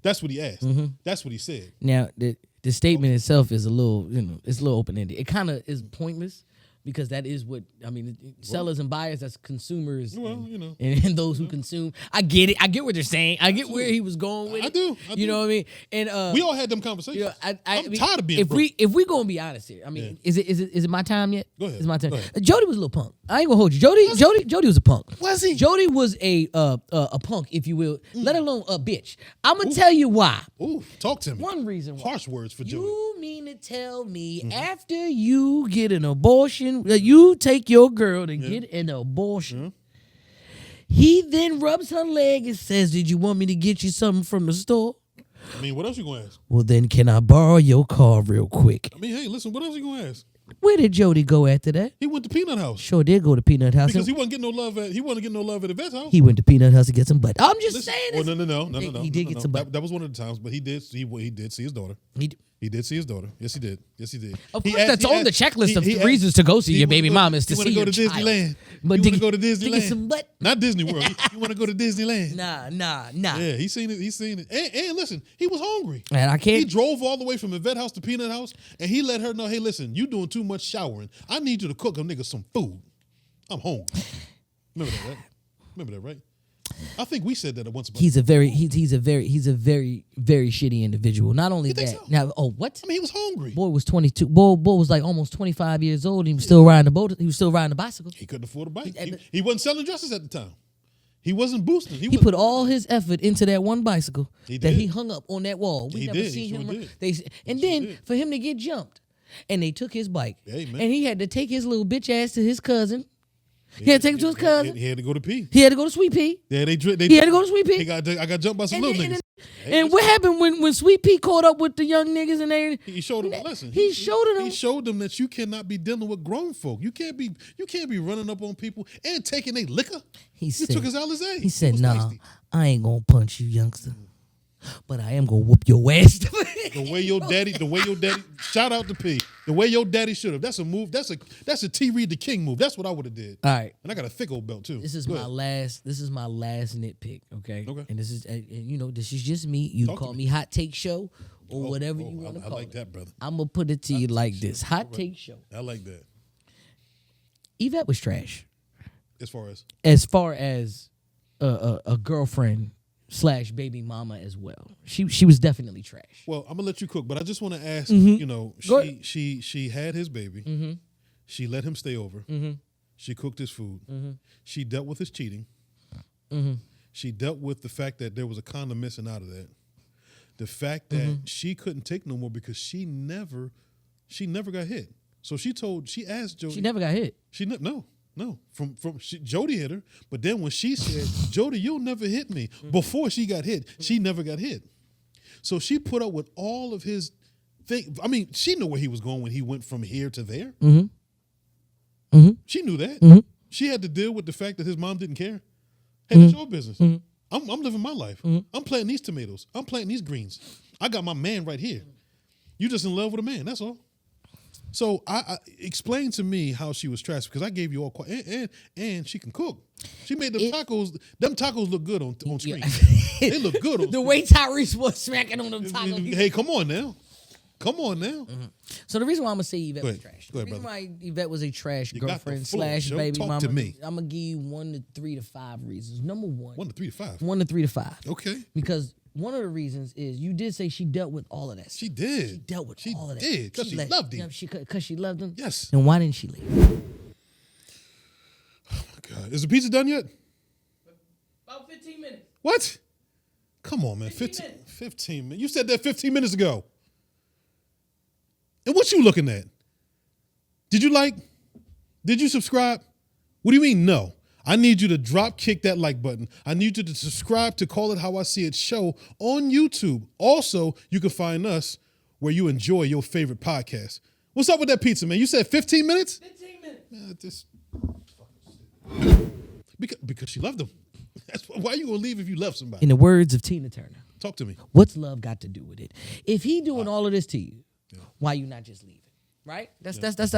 That's what he asked. That's what he said. Now the statement itself is a little, it's a little open ended. It kind of is pointless because that is what I mean. Sellers and buyers, that's consumers. Well, and those who consume. I get it. I get what they're saying. I get where he was going with I it. do. You know what I mean? And We all had them conversations. I'm mean, tired of being if broke. if we gonna be honest here, I mean, is it my time yet? Go ahead. Is it my time? Go ahead. Jody was a little punk. I ain't gonna hold you. Jody was a punk. Was he? Jody was a punk, if you will. Let alone a bitch. I'm gonna tell you why. Ooh, talk to me. One reason why. Harsh words for Jody. You mean to tell me after you get an abortion, you take your girl to get an abortion, he then rubs her leg and says, "Did you want me to get you something from the store?" I mean, what else you gonna ask? Well, then can I borrow your car real quick? I mean, hey, listen, what else you gonna ask? Where did Jody go after that? He went to Peanut House Sure did go to Peanut House. because he wasn't getting no love at Yvette's house. He went to Peanut House to get some butt. I'm just Listen, saying oh, this. no. He did get some butt. That was one of the times, but he did see his daughter. He did see his daughter. Yes, he did. Yes, he did. Of He course, asked- that's he on the asked- checklist of he reasons asked- to go see he your wanna baby go- mom is to you wanna see go your to child. Disneyland. But You to want to go to get Disneyland? some butt? Not Disney World. You want to go to Disneyland? Nah. Yeah, he's seen it. He's seen it. And listen, he was hungry. And I He can't. drove all the way from Yvette House to Peanut House, and he let her know, "Hey, listen, you doing too much showering. I need you to cook a nigga some food. I'm hungry." Remember that, right? I think we said that once. He's a very very shitty individual. Not only think that. so? Now, what? I mean, he was hungry. Boy was 22. Boy was like almost 25 years old. And he was still riding the boat. He was still riding the bicycle. He couldn't afford a bike. He wasn't selling dresses at the time. He wasn't boosting. He put all his effort into that one bicycle He that did. he hung up on that wall. We He never did. seen He him. sure run- did. And then for him to get jumped, and they took his bike, Hey, man. and he had to take his little bitch ass to his cousin. He had to take him to his cousin. He had to go to pee. He had to go to Sweet Pea. Yeah, they He had to go to Sweet Pea. I got jumped by some little niggas. And what happened when Sweet Pea caught up with the young niggas and they? He showed them a lesson. He showed them. He showed them that you cannot be dealing with grown folk. You can't be running up on people and taking their liquor. He You said, took his Alizé. He said, It was "Nah, tasty. I ain't gonna punch you, youngster, but I am gonna whoop your ass." The way your daddy, shout out to P. The way your daddy should have. That's a move. That's a T-Reid the King move. That's what I would have did. All right. And I got a thick old belt too. This is Go my ahead. last. This is my last nitpick. Okay. Okay. And this is, this is just me. You Talk to call me. me hot take show or whatever you want to I call like it. that, brother. I'm gonna put it to you like this: hot take show. I like that. Yvette was trash As far as as a girlfriend / baby mama as well. She was definitely trash. well, I'm gonna let you cook, but I just want to ask. Go ahead. She had his baby. She let him stay over. She cooked his food. She dealt with his cheating. She dealt with the fact that there was a condom missing out of that. The fact that she couldn't take no more because she never got hit. So she asked Jody. She never got hit. No. Jody hit her, but then when she said, "Jody, you'll never hit me," before she got hit, she never got hit. So she put up with all of his thing. I mean, she knew where he was going when he went from here to there. She knew that. She had to deal with the fact that his mom didn't care. Hey, that's your business. I'm living my life. I'm planting these tomatoes. I'm planting these greens. I got my man right here. You just in love with a man. That's all. So I explain to me how she was trash because I gave you all and she can cook. She made them tacos. Them tacos look good on screen. They look good on The screen. way Tyrese was smacking on them tacos. Hey, come on now. Come on now. So the reason why I'm gonna say Yvette was ahead. trash. Go The ahead, reason brother. why Yvette was a trash got the girlfriend floor, slash Joe. baby Talk mama. to me. I'm gonna give you 1 to 3 to 5 reasons. Number one, 1 to 3 to 5. 1 to 3 to 5. Okay. Because one of the reasons is you did say she dealt with all of that. She did. She dealt with all of that. She did, because she loved him. Because she loved him. Yes. Then why didn't she leave? Oh, my God. Is the pizza done yet? About 15 minutes. What? Come on, man. 15 minutes. 15 minutes. You said that 15 minutes ago. And what you looking at? Did you like? Did you subscribe? What do you mean no? I need you to drop kick that like button. I need you to subscribe to Call It How I See It show on YouTube. Also, you can find us where you enjoy your favorite podcast. What's up with that pizza, man? You said 15 minutes? 15 minutes. This because she loved him. That's why you gonna leave if you love somebody. In the words of Tina Turner, Talk to me. what's love got to do with it? If he doing all of this to you, why you not just leaving? Right? That's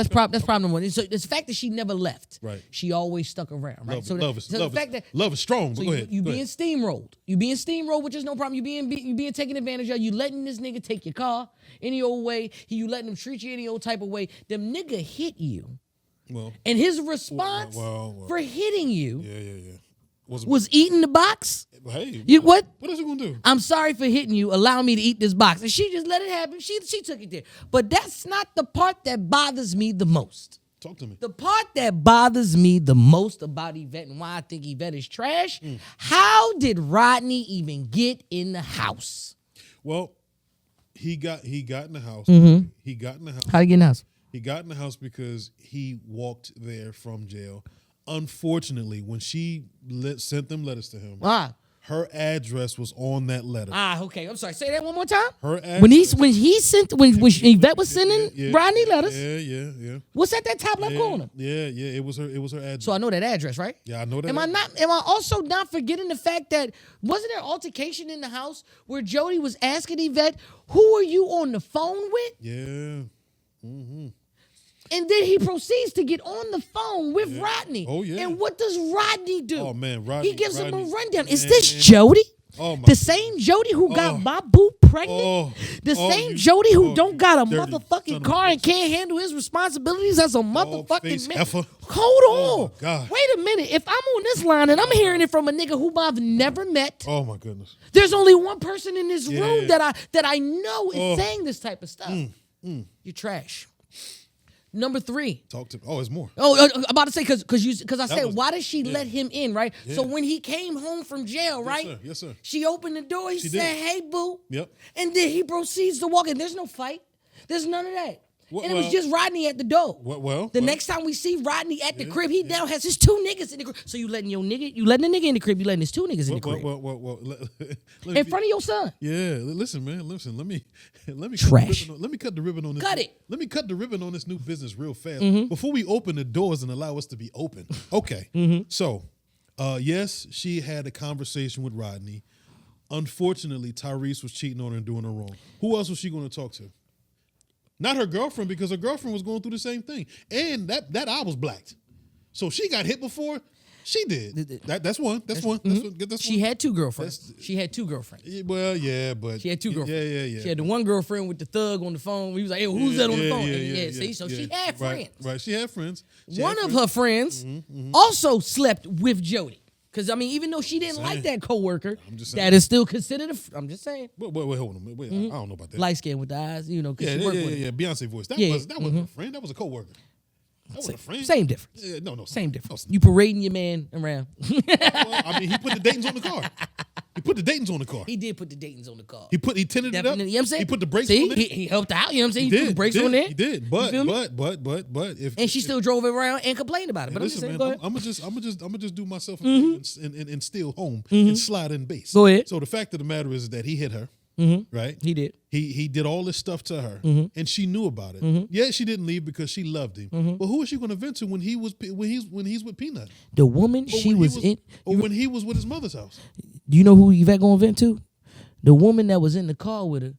problem number one. So it's the fact that she never left. Right. She always stuck around. Right. Love is strong. But So go ahead. you Go being ahead. steamrolled. You being steamrolled, which is no problem. You being taken advantage of. You letting this nigga take your car any old way. You letting him treat you any old type of way. Them nigga hit you. Well, And his response well. for hitting you yeah. was eating the box. Hey, You what? what is he gonna do? I'm sorry for hitting you. Allow me to eat this box. And she just let it happen. She took it there. But that's not the part that bothers me the most. Talk to me. The part that bothers me the most about Yvette and why I think Yvette is trash, how did Rodney even get in the house? Well, he got in the house. He got in the house. How did he get in the house? He got in the house because he walked there from jail. Unfortunately, when she sent them letters to him, her address was on that letter. Okay. I'm sorry. Say that one more time. Her address. When Yvette was sending Rodney letters, Yeah. what's at that top left corner? Yeah. It was her address. So I know that address, right? Yeah, I know that. Am I also not forgetting the fact that wasn't there altercation in the house where Jody was asking Yvette, who are you on the phone with? Yeah. And then he proceeds to get on the phone with Rodney. Oh, yeah. And what does Rodney do? Oh, man, Rodney. He gives him a Rodney, rundown. Is man. this Jody? Oh, my The same Jody who got my boo pregnant? The same Jody who don't got a dirty motherfucking son of car a and can't handle his responsibilities as a motherfucking face man? heifer. Hold Oh, on. my God. Wait a minute. If I'm on this line and I'm hearing it from a nigga who I've never met, Oh, my goodness. there's only one person in this Yeah. room that I know is saying this type of stuff. You're trash. Number 3. Talk to me. Oh, it's more. I'm about to say because I said was- why did she let him in, right? Yeah. So when he came home from jail, right? Yes, sir. She opened the door. He She said, did. "Hey, boo." Yep. And then he proceeds to walk in. There's no fight. There's none of that. Well, and it was well- just Rodney at the door. The Well, next time we see Rodney at the crib, he now has his 2 niggas in the crib. So you letting the nigga in the crib, you letting his 2 niggas in the crib. Well. In front of your son. Yeah, listen, man. Listen, let me Trash. Let me cut the ribbon on this. Cut it. Let me cut the ribbon on this new business real fast before we open the doors and allow us to be open. Okay. So, yes, she had a conversation with Rodney. Unfortunately, Tyrese was cheating on her and doing her wrong. Who else was she going to talk to? Not her girlfriend, because her girlfriend was going through the same thing, and that eye was blacked. So she got hit before. She did. That's one. That's one. Get this She one. had 2 girlfriends. She had 2 girlfriends. Yeah, well, yeah, but She had 2 girlfriends. Yeah. She had the one girlfriend with the thug on the phone. He was like, "Hey, who's that on the phone?" See, so she had friends. Right, she had friends. One of her friends also slept with Jody. Because, I mean, even though she didn't like that coworker, that is still considered I'm just saying. Wait, hold on. Wait, I don't know about that. Light skin with the eyes, because she worked with him. Yeah. Beyonce voice. That Yeah, wasn't a friend. That was a coworker. That wasn't a friend. Same difference. Yeah, no. Same difference. You parading your man around. Well, I mean, he put the Dayton's on the car. He put the Dayton's on the car. He did put the Dayton's on the car. He tinted it up. Definitely, you know what I'm saying? He put the brakes See, on it. he helped out, you know what I'm saying? He put the brakes on there. He did. You feel me? But if And she still drove it around and complained about it. But listen, I'm just saying, man, go ahead. I'm gonna just do myself a favor and steal home and slide in base. Go ahead. So the fact of the matter is that he hit her. Right? He did. He did all this stuff to her, and she knew about it. Yeah, she didn't leave because she loved him. But who is she going to vent to when he's with Peanut? The woman Or she when was he in. or when he was with his mother's house. Do you know who Yvette going to vent to? The woman that was in the car with her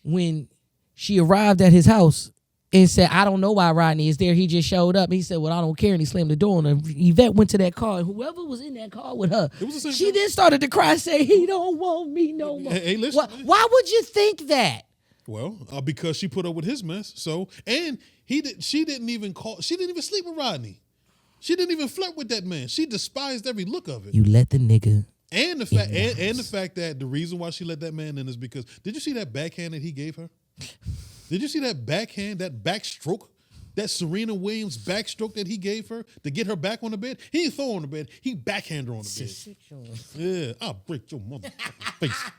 when she arrived at his house and said, "I don't know why Rodney is there. He just showed up." He said, "Well, I don't care." And he slammed the door on her. Yvette went to that car, and whoever was in that car with her, It was the same she guy. then started to cry, say, "He don't want me no more." Hey, listen, man. Why would you think that? Well, because she put up with his mess. So, and she didn't even sleep with Rodney. She didn't even flirt with that man. She despised every look of it. You let the nigga. And the fact that the reason why she let that man in is because, did you see that backhand that he gave her? Did you see that backhand, that backstroke, that Serena Williams backstroke that he gave her to get her back on the bed? He didn't throw her on the bed. He backhanded her on the bed. Yeah, I'll break your motherfucking face.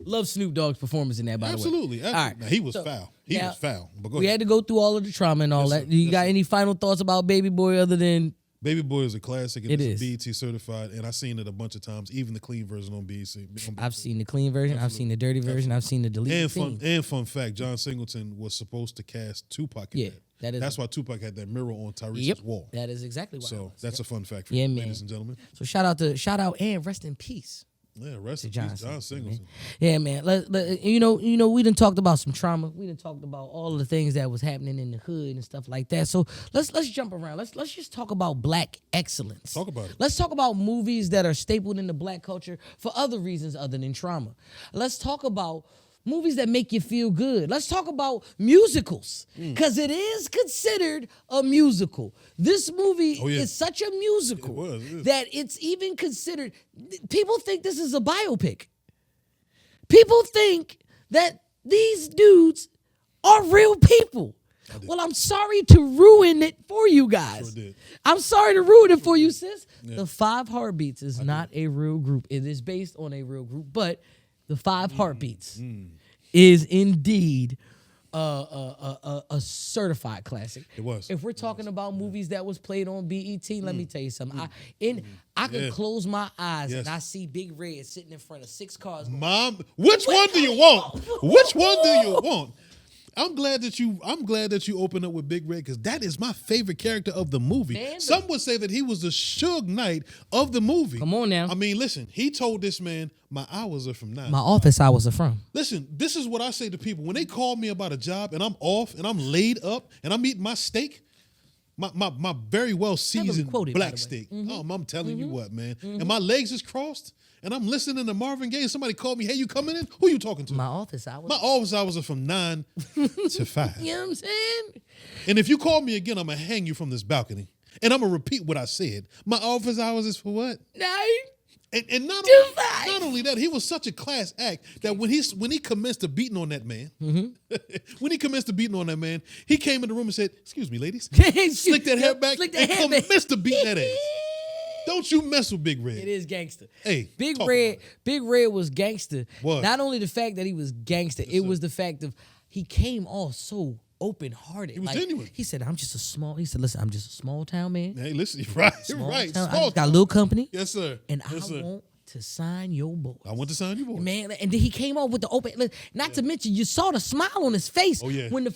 Love Snoop Dogg's performance in that, by the way. Absolutely. All right. Now, he was foul. He was foul. But go ahead. We had to go through all of the trauma and all that. Do you got any final thoughts about Baby Boy other than... Baby Boy is a classic. And It it's is. BET certified, and I've seen it a bunch of times, even the clean version on BET. I've seen the clean version. I've seen the dirty version. I've seen the deleted thing. And fun fact, John Singleton was supposed to cast Tupac in that. That's why Tupac had that mirror on Tyrese's wall. That is exactly why. So that's a fun fact for Yeah, you, man. ladies and gentlemen. So shout out and rest in peace. Yeah, rest in John peace, John Singleton. Yeah, man. You know, we done talked about some trauma. We done talked about all of the things that was happening in the hood and stuff like that. So let's jump around. Let's just talk about black excellence. Talk about it. Let's talk about movies that are stapled in the black culture for other reasons other than trauma. Let's talk about movies that make you feel good. Let's talk about musicals, because it is considered a musical. This movie is such a musical that it's even considered. People think this is a biopic. People think that these dudes are real people. Well, I'm sorry to ruin it for you guys. Sure did. I'm sorry to ruin it for you, sis. Yeah. The Five Heartbeats is not a real group. It is based on a real group, but the Five Heartbeats is indeed a certified classic. It was. If we're talking about movies that was played on BET, let me tell you something. I could close my eyes and I see Big Red sitting in front of 6 cars. Mom, which one do you want? Which one do you want? I'm glad that you opened up with Big Red, because that is my favorite character of the movie. Man, some would say that he was the Suge Knight of the movie. Come on now. I mean, listen, he told this man, my hours are from 9. My office hours are from. Listen, this is what I say to people. When they call me about a job and I'm off and I'm laid up and I'm eating my steak, my very well seasoned black steak. I'm telling you what, man. And my legs is crossed and I'm listening to Marvin Gaye and somebody called me, hey, you coming in? Who you talking to? My office hours. My office hours are from 9 to 5. You know what I'm saying? And if you call me again, I'm going to hang you from this balcony. And I'm going to repeat what I said. My office hours is for what? 9. And not only that, he was such a class act that when he commenced to beating on that man, he came in the room and said, excuse me, ladies, slick that hair back and commenced to beat that ass. Don't you mess with Big Red. It is gangster. Hey, Big Red was gangster. What? Not only the fact that he was gangster, it was the fact of he came off so open-hearted. He was genuine. He said, listen, I'm just a small town man. Hey, listen, you're right. I just got a little company. Yes, sir. And I want to sign your boys. I want to sign your boys. Man, and then he came off with the open, not to mention, you saw the smile on his face. Oh, yeah. When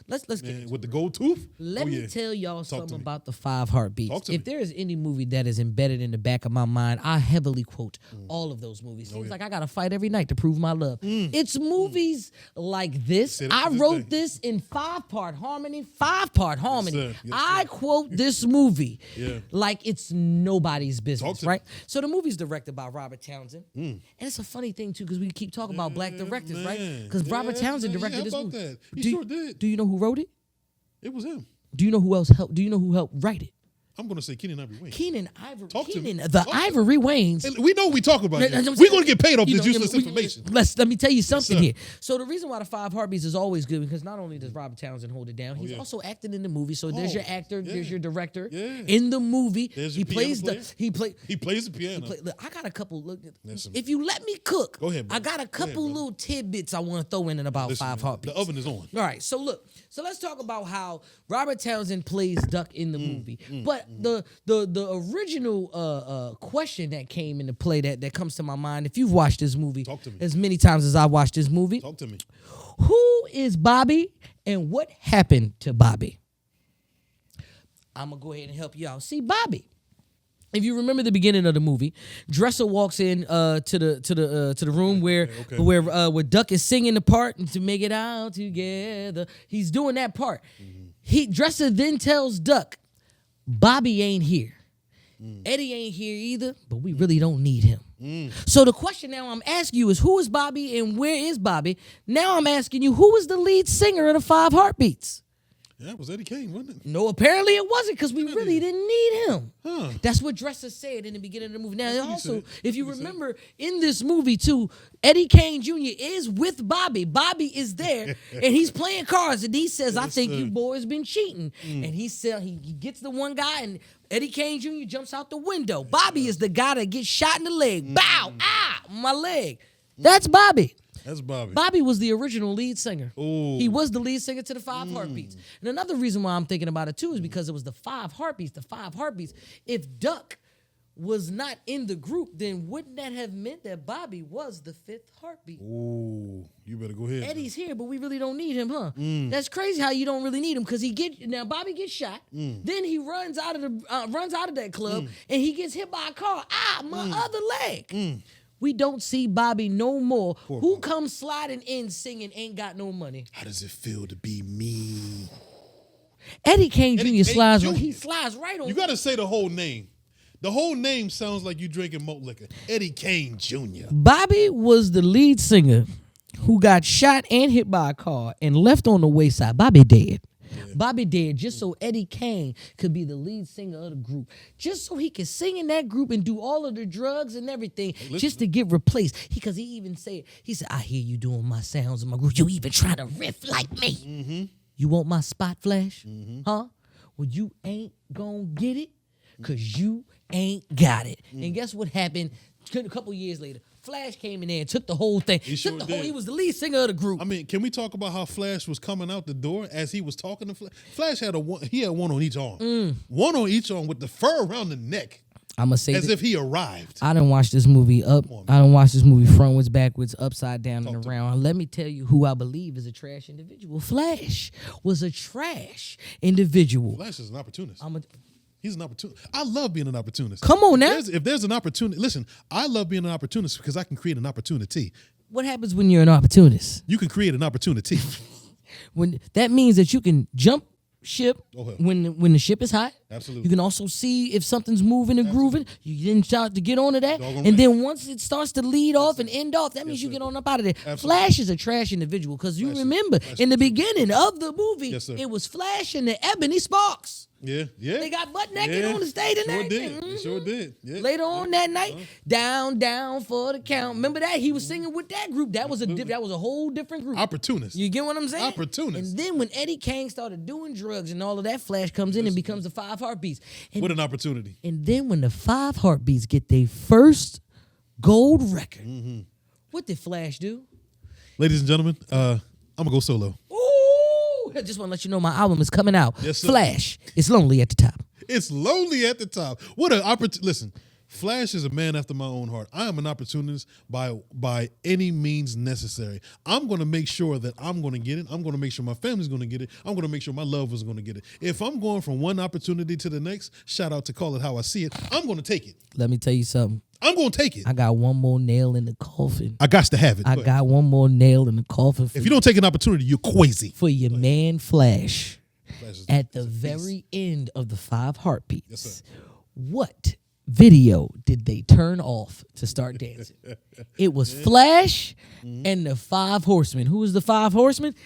let's get with the gold tooth? Let me tell y'all something about the Five Heartbeats. If there is any movie that is embedded in the back of my mind, I heavily quote all of those movies. Seems like I got to fight every night to prove my love. It's movies like this. I wrote this in 5-part harmony. 5-part harmony. Yes, I quote this movie like it's nobody's business, right? So the movie's directed by Robert Townsend. And it's a funny thing, too, because we keep talking about black directors, right? Because Robert Townsend directed this movie. That. He sure did. Do you know who wrote it? It was him. Do you know who else helped? Do you know who helped write it? I'm going to say Keenan Ivory Wayans. Keenan Ivory Wayans. And we know we talk about it. We're going to get paid off this useless information. Let me tell you something here. So the reason why the Five Heartbeats is always good, because not only does Robert Townsend hold it down, he's also acting in the movie. So there's your actor, there's your director. In the movie, he plays the piano. Look, I got a couple. Look, if you let me cook, go ahead, bro. I got a couple little tidbits I want to throw in about Five Heartbeats. The oven is on. All right, so look. So let's talk about how Robert Townsend plays Duck in the movie. But the original question that came into play that comes to my mind, if you've watched this movie as many times as I've watched this movie, talk to me. Who is Bobby and what happened to Bobby? I'm going to go ahead and help you out. See, Bobby, if you remember the beginning of the movie, Dresser walks in to the room where Duck is singing the part and to make it out together. He's doing that part. Dresser then tells Duck, Bobby ain't here. Eddie ain't here either, but we really don't need him. So the question now I'm asking you is, who is Bobby and where is Bobby? Now I'm asking you, who is the lead singer of the Five Heartbeats? Yeah, it was Eddie Kane, wasn't it? No, apparently it wasn't, because we really didn't need him. Huh. That's what Dresser said in the beginning of the movie. Now, That's what he also, said. if you That's what he remember, in this movie, too, Eddie Kane Jr. is with Bobby. Bobby is there, and he's playing cards, and he says, I think you boys been cheating. And he said, he gets the one guy, and Eddie Kane Jr. jumps out the window. Bobby is the guy that gets shot in the leg. Bow! Ah! My leg. That's Bobby. That's Bobby. Bobby was the original lead singer. Ooh. He was the lead singer to the Five Heartbeats. And another reason why I'm thinking about it too is because it was the Five Heartbeats. The Five Heartbeats. If Duck was not in the group, then wouldn't that have meant that Bobby was the fifth heartbeat? Ooh, you better go ahead. Eddie's here, but we really don't need him, huh? That's crazy how you don't really need him, because Bobby gets shot, then he runs out of that club, and he gets hit by a car. My other leg. We don't see Bobby no more. Who comes sliding in singing "Ain't Got No Money"? How does it feel to be me? Eddie Kane Jr. slides. Jr. He slides right on. You got to say the whole name. The whole name sounds like you drinking malt liquor. Eddie Kane Jr. Bobby was the lead singer who got shot and hit by a car and left on the wayside. Bobby dead. Bobby dead just so Eddie Kane could be the lead singer of the group. Just so he could sing in that group and do all of the drugs and everything just to get replaced. Because he even said, I hear you doing my sounds in my group. You even try to riff like me. You want my spot, Flash? Huh? Well, you ain't gonna get it because you ain't got it. And guess what happened a couple years later? Flash came in there and took the whole thing. He sure did. He was the lead singer of the group. I mean, can we talk about how Flash was coming out the door as he was talking to Flash? Flash had one on each arm. One on each arm with the fur around the neck. I'm going to say as if he arrived. I didn't watch this movie I didn't watch this movie frontwards, backwards, upside down, and around. Let me tell you who I believe is a trash individual. Flash was a trash individual. Flash is an opportunist. He's an opportunist. I love being an opportunist. Come on now. If there's an opportunity, listen, I love being an opportunist because I can create an opportunity. What happens when you're an opportunist? You can create an opportunity. When that means that you can jump ship when the ship is hot. Absolutely. You can also see if something's moving and grooving. You didn't start to get onto that. And then once it starts to lead off and end off, that means you get on up out of there. Absolutely. Flash is a trash individual because you remember in the beginning of the movie, it was Flash and the Ebony Sparks. Yeah. They got butt naked on the stage and everything. They sure did. Yeah. Later on that night, down for the count. Remember that? He was singing with that group. That was a whole different group. Opportunist. You get what I'm saying? Opportunist. And then when Eddie Kane started doing drugs and all of that, Flash comes in and becomes the Five Heartbeats. And, what an opportunity. And then when the Five Heartbeats get their first gold record, what did Flash do? Ladies and gentlemen, I'm going to go solo. I just want to let you know my album is coming out. Yes, sir. Flash. It's lonely at the top. It's lonely at the top. What an opportunity. Listen, Flash is a man after my own heart. I am an opportunist by any means necessary. I'm going to make sure that I'm going to get it. I'm going to make sure my family's going to get it. I'm going to make sure my loved ones are going to get it. If I'm going from one opportunity to the next, shout out to Call It How I See It, I'm going to take it. Let me tell you something. I'm going to take it. I got one more nail in the coffin. I got to have it. I got one more nail in the coffin. If you don't take an opportunity, you're crazy. For your man Flash. At the very end of the Five Heartbeats. Yes, sir. What video did they turn off to start dancing? It was Flash and the Five Horsemen. Who was the Five Horsemen?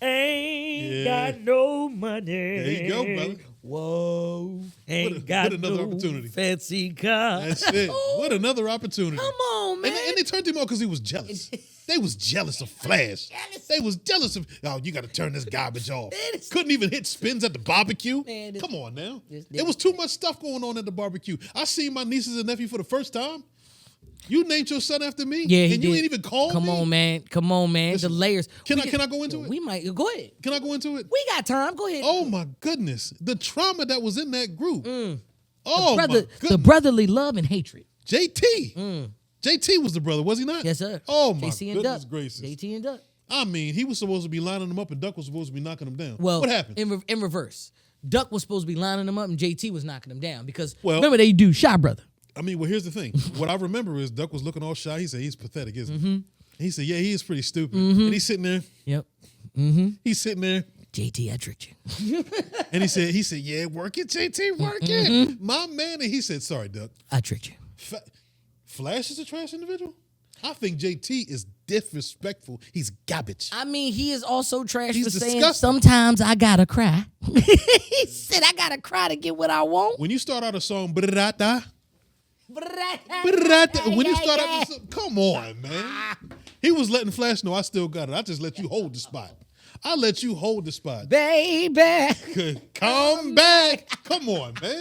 Ain't got no money. There you go, brother. Whoa. Ain't got another no opportunity. Fancy car. That's it. What another opportunity. Come on, man. And they turned him off because he was jealous. They was jealous of Flash. They was jealous of, you got to turn this garbage off. Couldn't even hit spins at the barbecue. Come on now. There was too much stuff going on at the barbecue. I seen my nieces and nephew for the first time. You named your son after me? Yeah, and you ain't even called me? Come on, man. Listen, the layers. Can I go into it? We might. Go ahead. Can I go into it? We got time. Go ahead. Oh, my goodness. The trauma that was in that group. Oh, my goodness. The brotherly love and hatred. JT. JT was the brother, was he not? Yes, sir. Oh, my JC and goodness Duck. gracious. JT and Duck. I mean, he was supposed to be lining them up and Duck was supposed to be knocking them down. Well, what happened? In reverse. Duck was supposed to be lining them up and JT was knocking them down because remember they do Shy Brother. I mean, well, here's the thing. What I remember is Duck was looking all shy. He said, he's pathetic, isn't he? He said, yeah, he is pretty stupid. And he's sitting there. Yep. He's sitting there. JT, I tricked you. And he said, yeah, work it, JT, work it. My man. And he said, sorry, Duck. I tricked you. Flash is a trash individual? I think JT is disrespectful. He's garbage. I mean, he is also trash He's for saying disgusting. sometimes I gotta cry. He said I gotta cry to get what I want. When you start out a song, when you start out, come on, man. He was letting Flash know I still got it. I just let you hold the spot. I let you hold the spot. Baby. Come back. Come on, man.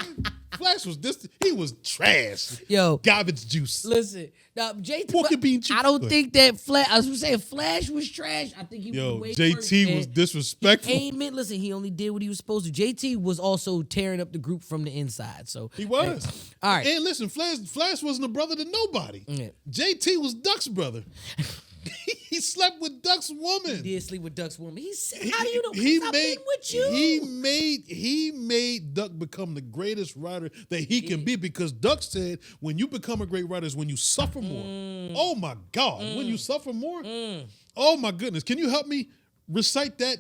Flash was he was trash. Yo. Garbage juice. Listen, now JT, Pork and bean juice. I don't think that Flash, I was saying Flash was trash. I think he was way JT worse, was man. disrespectful. Listen, he only did what he was supposed to. JT was also tearing up the group from the inside. So He was. all right. And listen, Flash wasn't a brother to nobody. Yeah. JT was Duck's brother. He slept with Duck's woman. He did sleep with Duck's woman. He said, how do you know? He I've been with you. He made Duck become the greatest writer that he can be, because Duck said when you become a great writer is when you suffer more. Oh my God. When you suffer more? Oh my goodness. Can you help me recite that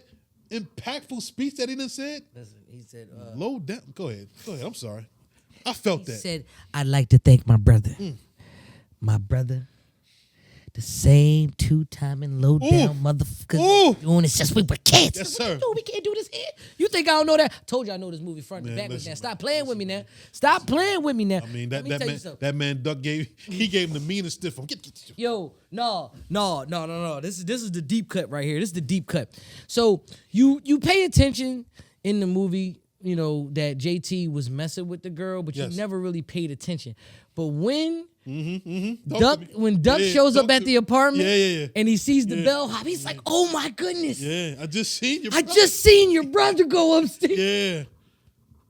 impactful speech that he done said? Listen, he said, Low down. Go ahead. I'm sorry. I felt that. He said, I'd like to thank my brother. My brother. The same two-timing low-down motherfucker doing this since we were kids. Yes, sir. No, we can't do this here. You think I don't know that? Told you I know this movie front to back. Listen, Now. Stop playing with me now. Stop playing with me now. I mean, Let me tell you something. that man Duck gave him the meanest stiff one. Get. Yo, no. This is the deep cut right here. This is the deep cut. So you pay attention in the movie, you know, that JT was messing with the girl, but you never really paid attention. But when Duck shows up at the apartment and he sees the bellhop, he's like, "Oh my goodness! Yeah, I just seen your brother go upstairs." Yeah,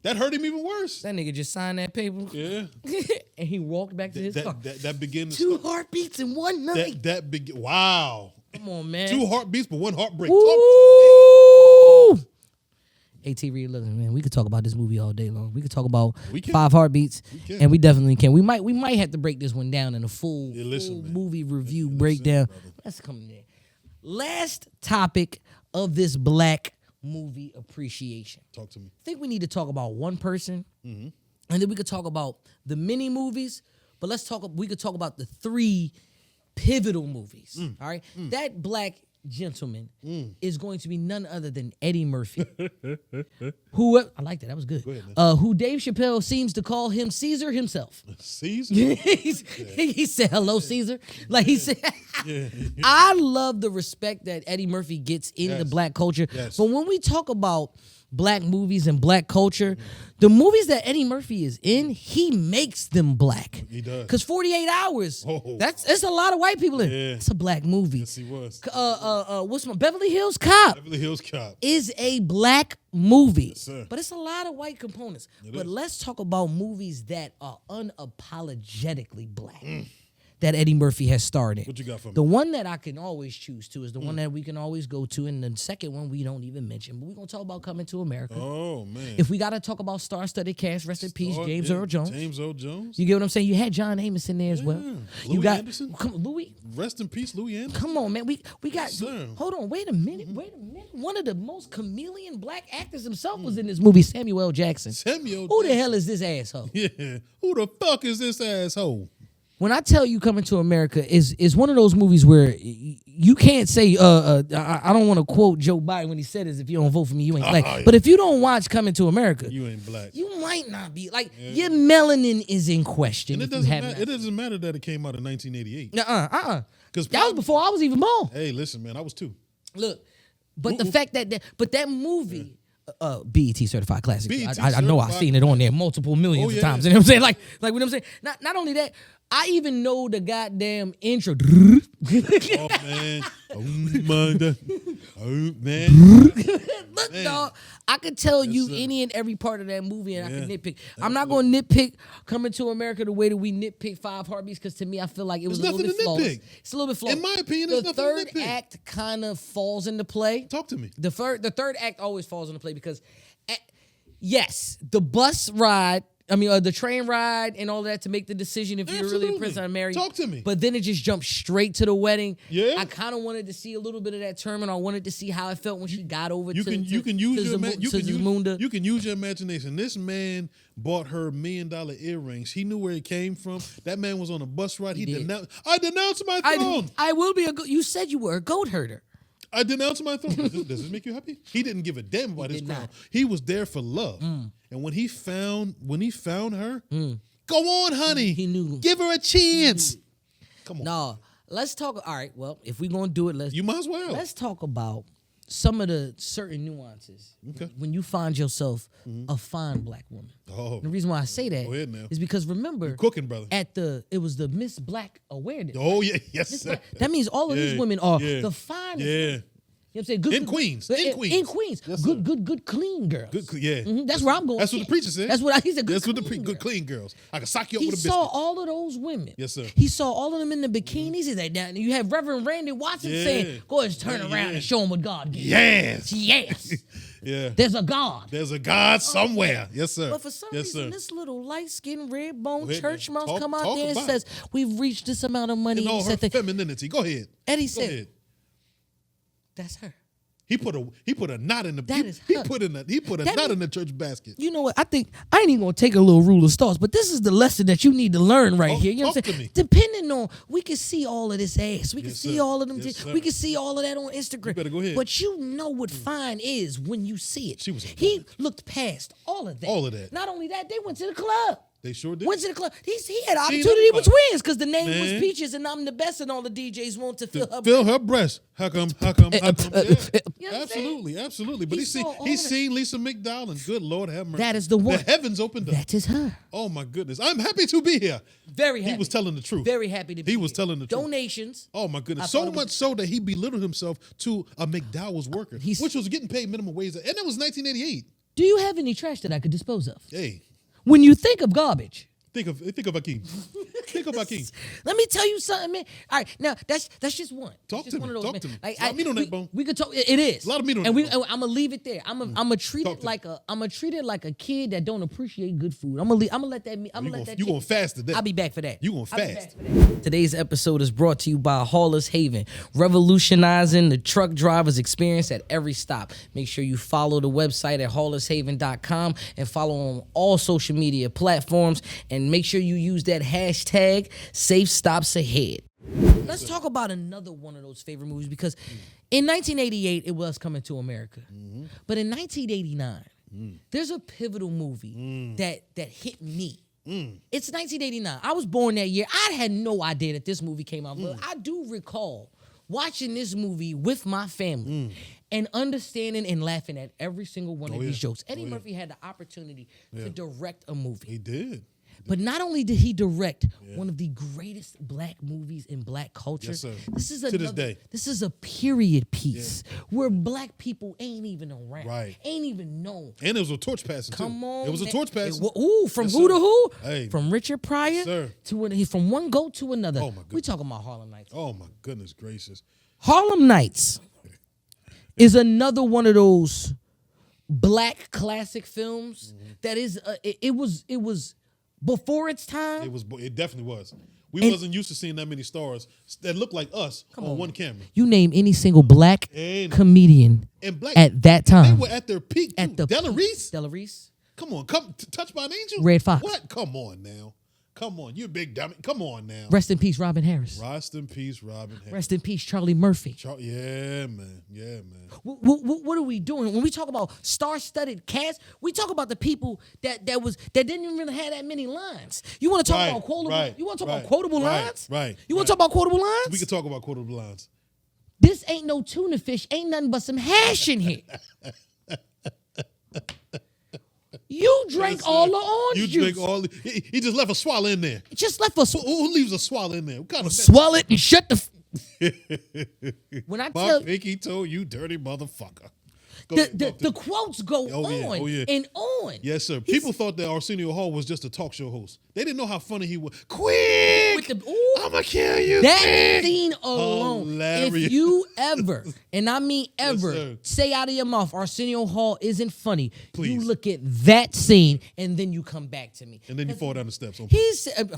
that hurt him even worse. That nigga just signed that paper. Yeah, and he walked back to his car. That began to two heartbeats in one night. Wow. Come on, man. 2 heartbeats, but 1 heartbreak. Ooh. Hey, T-Reid, listen, man, we could talk about this movie all day long. We could talk about 5 heartbeats, and we definitely can. We might have to break this one down in a full movie review breakdown. Let's come in there. Last topic of this black movie appreciation. Talk to me. I think we need to talk about one person, and then we could talk about the mini movies, but we could talk about the 3 pivotal movies, all right? That black gentleman is going to be none other than Eddie Murphy. Who I like that. That was good. Go ahead, who Dave Chappelle seems to call him Caesar himself. Caesar? He said, "Hello, Caesar." Like he said, I love the respect that Eddie Murphy gets in the black culture. Yes. But when we talk about black movies and black culture, the movies that Eddie Murphy is in, he makes them black. He does. Because 48 Hours, it's a lot of white people in. Yeah. It's a black movie. Yes, he was. What's my Beverly Hills Cop? Beverly Hills Cop is a black movie, yes, sir. But it's a lot of white components. But let's talk about movies that are unapologetically black. That Eddie Murphy has starred in. What you got for me? The one that I can always choose to is the one that we can always go to, and the second one we don't even mention. But we're gonna talk about Coming to America. Oh man! If we gotta talk about star-studded cast, rest in peace, James Earl Jones. James Earl Jones. You get what I'm saying? You had John Amos in there as well. Louis Anderson. Louis. Rest in peace, Louis Anderson. Come on, man. We got. Sir. Hold on. Wait a minute. One of the most chameleon black actors himself was in this movie, Samuel L. Jackson. Who the hell is this asshole? Yeah. Who the fuck is this asshole? When I tell you Coming to America is one of those movies where you can't say, I don't want to quote Joe Biden when he said this, if you don't vote for me, you ain't black. Yeah. But if you don't watch Coming to America, you ain't black. You might not be. Like, your melanin is in question. And it doesn't matter that it came out in 1988. Because that was before I was even born. Hey, listen, man, I was 2. Look, but the fact that movie... BET certified classic. I know I've seen it on there multiple millions of times. You know what I'm saying? Like what I'm saying. Not only that, I even know the goddamn intro. Oh man! Oh man! Look, dog, I could tell you any and every part of that movie, and I can nitpick. I'm not going to nitpick Coming to America the way that we nitpick 5 Heartbeats, because to me, I feel like it was a little bit flawless. It's a little bit flawless. In my opinion, there's the nothing third to nitpick. act kind of falls into play. Talk to me. The third act always falls into play because, yes, the bus ride the train ride and all that to make the decision if you're really a prince or married. Talk to me. But then it just jumped straight to the wedding. Yeah. I kind of wanted to see a little bit of that terminal. I wanted to see how it felt when she got over You to can use your Zamunda. you can use your imagination. This man bought her $1 million earrings. He knew where it came from. That man was on a bus ride. He did. denounced. I denounced my throne. I will be you said you were a goat herder. I denounced my throne. Does this make you happy? He didn't give a damn about his crown. He was there for love. And when he found her, go on, honey. He knew. Give her a chance. Come on. No, let's talk. All right, well, if we're gonna do it, You might as well. let's talk about some of the certain nuances when you find yourself a fine black woman. Oh, The reason why I say that go ahead now. is because remember, Cooking, brother. it was the Miss Black awareness. Oh yeah, yes, Miss sir. Black- that means all of these women are the finest. Yeah. You know what I'm saying? Good, In Queens. In Queens. In Queens. Yes, sir. good, clean girls. Good, yeah. That's where I'm going. That's what the preacher said. That's what he said. Good, That's what the clean good girls. clean girls. I can sock you up He with a biscuit. saw all of those women. Yes, sir. He saw all of them in the bikinis. He said, "Now you have Reverend Randy Watson Yeah. saying, go ahead, turn around and show them what God gave you." Yes. Yes. Yeah. There's a God. There's a God somewhere. Yes, sir. But for some yes, reason, sir. this little light-skinned, red-boned ahead, church man. mouse come out Talk there and about says, "We've reached this amount of money." In all He her said that- femininity. Go ahead. and he Go said, ahead. "That's her." He put a knot in the That is he her. put a knot in the church basket. You know what? I think I ain't even gonna take a little rule of stars, but this is the lesson that you need to learn right here. You know what I'm talk to saying? me. Depending on, we can see all of this ass, we can Yes, see sir. all of them, Yes, sir. we can see all of that on Instagram. You better go ahead. But you know what fine is when you see it. She was a He woman. looked past all of that. All of that. Not only that, they went to the club. They sure did. Went to the club. He had an See, opportunity look, with twins because the name was man. Peaches and I'm the best, and all the DJs want to fill her. Fill her breast. How come? Yeah. You know what I'm Absolutely, absolutely. But He he's saw all seen Lisa McDowell, and good Lord have mercy. That is the one. The heavens opened up. That is her. Oh my goodness. I'm happy to be here. Very happy. He was telling the truth. Very happy to be He was here. telling the truth. Donations. Oh my I goodness. thought So it was- much so that he belittled himself to a McDowell's worker, He's- which was getting paid minimum wage. And it was 1988. Do you have any trash that I could dispose of? Hey, When you think of garbage, think of Akeem. Think of Akeem. let me tell you something, man. All right, now that's just one. Talk Just to one me. of those, Talk man. to me. Like, It's a lot of meat on that bone. We could talk. It is A lot of meat on and that bone. I'm gonna leave it there. I'm gonna treat Talk it to like I'm gonna treat it like a kid that don't appreciate good food. I'm gonna let that. I'm gonna let that. You gonna fast today? I'll be back for that. You gonna I'll be fast. back for that. Today's episode is brought to you by Hauler's Haven, revolutionizing the truck driver's experience at every stop. Make sure you follow the website at haulershaven.com and follow on all social media platforms. And make sure you use that hashtag Safe Stops Ahead. Let's talk about another one of those favorite movies because in 1988 it was Coming to America, but in 1989 there's a pivotal movie that hit me. It's 1989. I was born that year. I had no idea that this movie came out, but I do recall watching this movie with my family and understanding and laughing at every single one of these jokes. Eddie Murphy had the opportunity to direct a movie. He did. But not only did he direct one of the greatest black movies in black culture, Yes, sir. this is To this day. This is a period piece where black people ain't even around, Right. ain't even known. And it was a torch passing too. Come on, It was a man. torch passing. Ooh, from Yes, who to sir. who? Hey. From Richard Pryor sir. to he's from one goat to another. Oh, my We talking about Harlem Nights. Oh my goodness gracious. Harlem Nights is another one of those black classic films that is. It was before its time. It definitely was. We wasn't used to seeing that many stars that looked like us on one camera. You name any single black And- comedian And black at that they time. were at their peak. At Too. the Della Reese. Della Reese. Come on, Touched by an Angel. Red Fox. What? Come on now. Come on, you big dummy. Come on now. Rest in peace, Robin Harris. Rest in peace, Robin. Harris. Rest in peace, Charlie Murphy. Yeah, man. Yeah, man. What are we doing when we talk about star-studded cast? We talk about the people that didn't even really have that many lines. You want to talk Right, about quotable? right, you want to talk right, about quotable right, lines? right, You want right. to talk about quotable lines? We could talk about quotable lines. This ain't no tuna fish. Ain't nothing but some hash in here. You drank all the orange You juice. drink all. He just left a swallow in there. Just left us Who leaves a swallow in there? What kind of swallow it and shut the. When I My tell pinky toe, you dirty motherfucker. The quotes go Oh, on yeah. and on. Yes, sir. People thought that Arsenio Hall was just a talk show host. They didn't know how funny he was. Quick! I'm going to kill you. That quick. scene alone, Hilarious. if you ever, and I mean ever, sir. say out of your mouth, Arsenio Hall isn't funny, Please. you look at that scene and then you come back to me. And then you fall down the steps. On He said,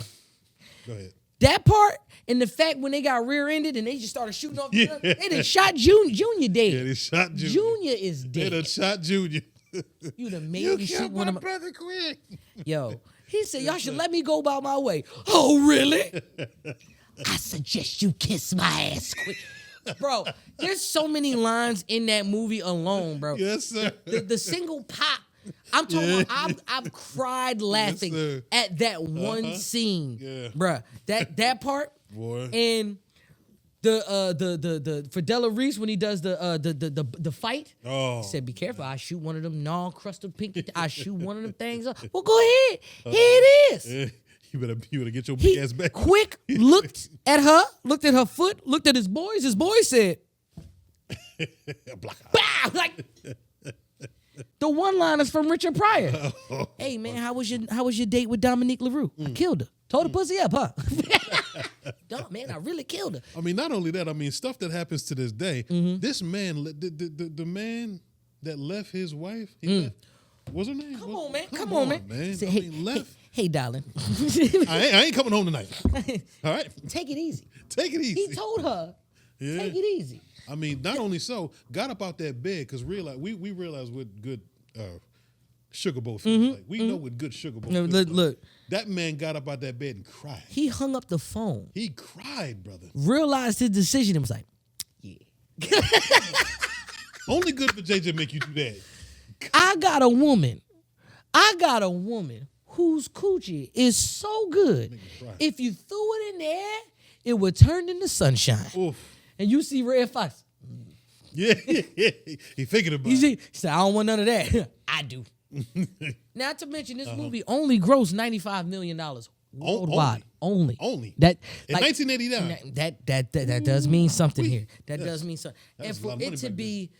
Go ahead. that part and the fact when they got rear-ended and they just started shooting off, Yeah. they done shot Junior. Junior dead. Yeah, they shot Junior. Junior is They dead. done shot Junior. You done made You me shoot killed one my of my brother quick. Yo. He said, y'all should let me go about my way. Oh, really? I suggest you kiss my ass quick. Bro, there's so many lines in that movie alone, bro. Yes, sir. The single pop. I'm talking about, I've cried laughing sir. at that one scene. Yeah. Bruh. That part. Boy. And the Fidela Reese when he does the fight. Oh. He said, be careful. I shoot one of them non-crusted pinky. I shoot one of them things up. Well, go ahead. Here it is. Yeah. You better get your big He ass back. quick looked at her foot, looked at his boys. His boys said, Block out. "Bow!" Like the one-liners from Richard Pryor. Hey man, how was your date with Dominique LaRue? I killed her. Told her pussy up, huh? Dumb man, I really killed her. I mean, not only that, I mean, stuff that happens to this day. This man, the man that left his wife, he left, what's her name? Come on, man. Come on, man. Say, I mean, left. Hey, darling. I ain't coming home tonight. All right? Take it easy. Take it easy. He told her, Yeah. take it easy. I mean, not only so, got up out that bed because we realized what good sugar bowl feels like. We know what good sugar bowl feels like. Look, That man got up out that bed and cried. he hung up the phone, He cried, brother. realized his decision, and was like, yeah. Only good for JJ make you do that. I got a woman whose coochie is so good. If you threw it in the air, it would turn into sunshine. Oof. And you see Red Fox. Yeah. He thinking about You it. see, he said, I don't want none of that. I do. Not to mention, this movie only grossed $95 million worldwide. Only. That In 1989. That does mean something here. That Yes. does mean something. That And was a for lot of money it to back be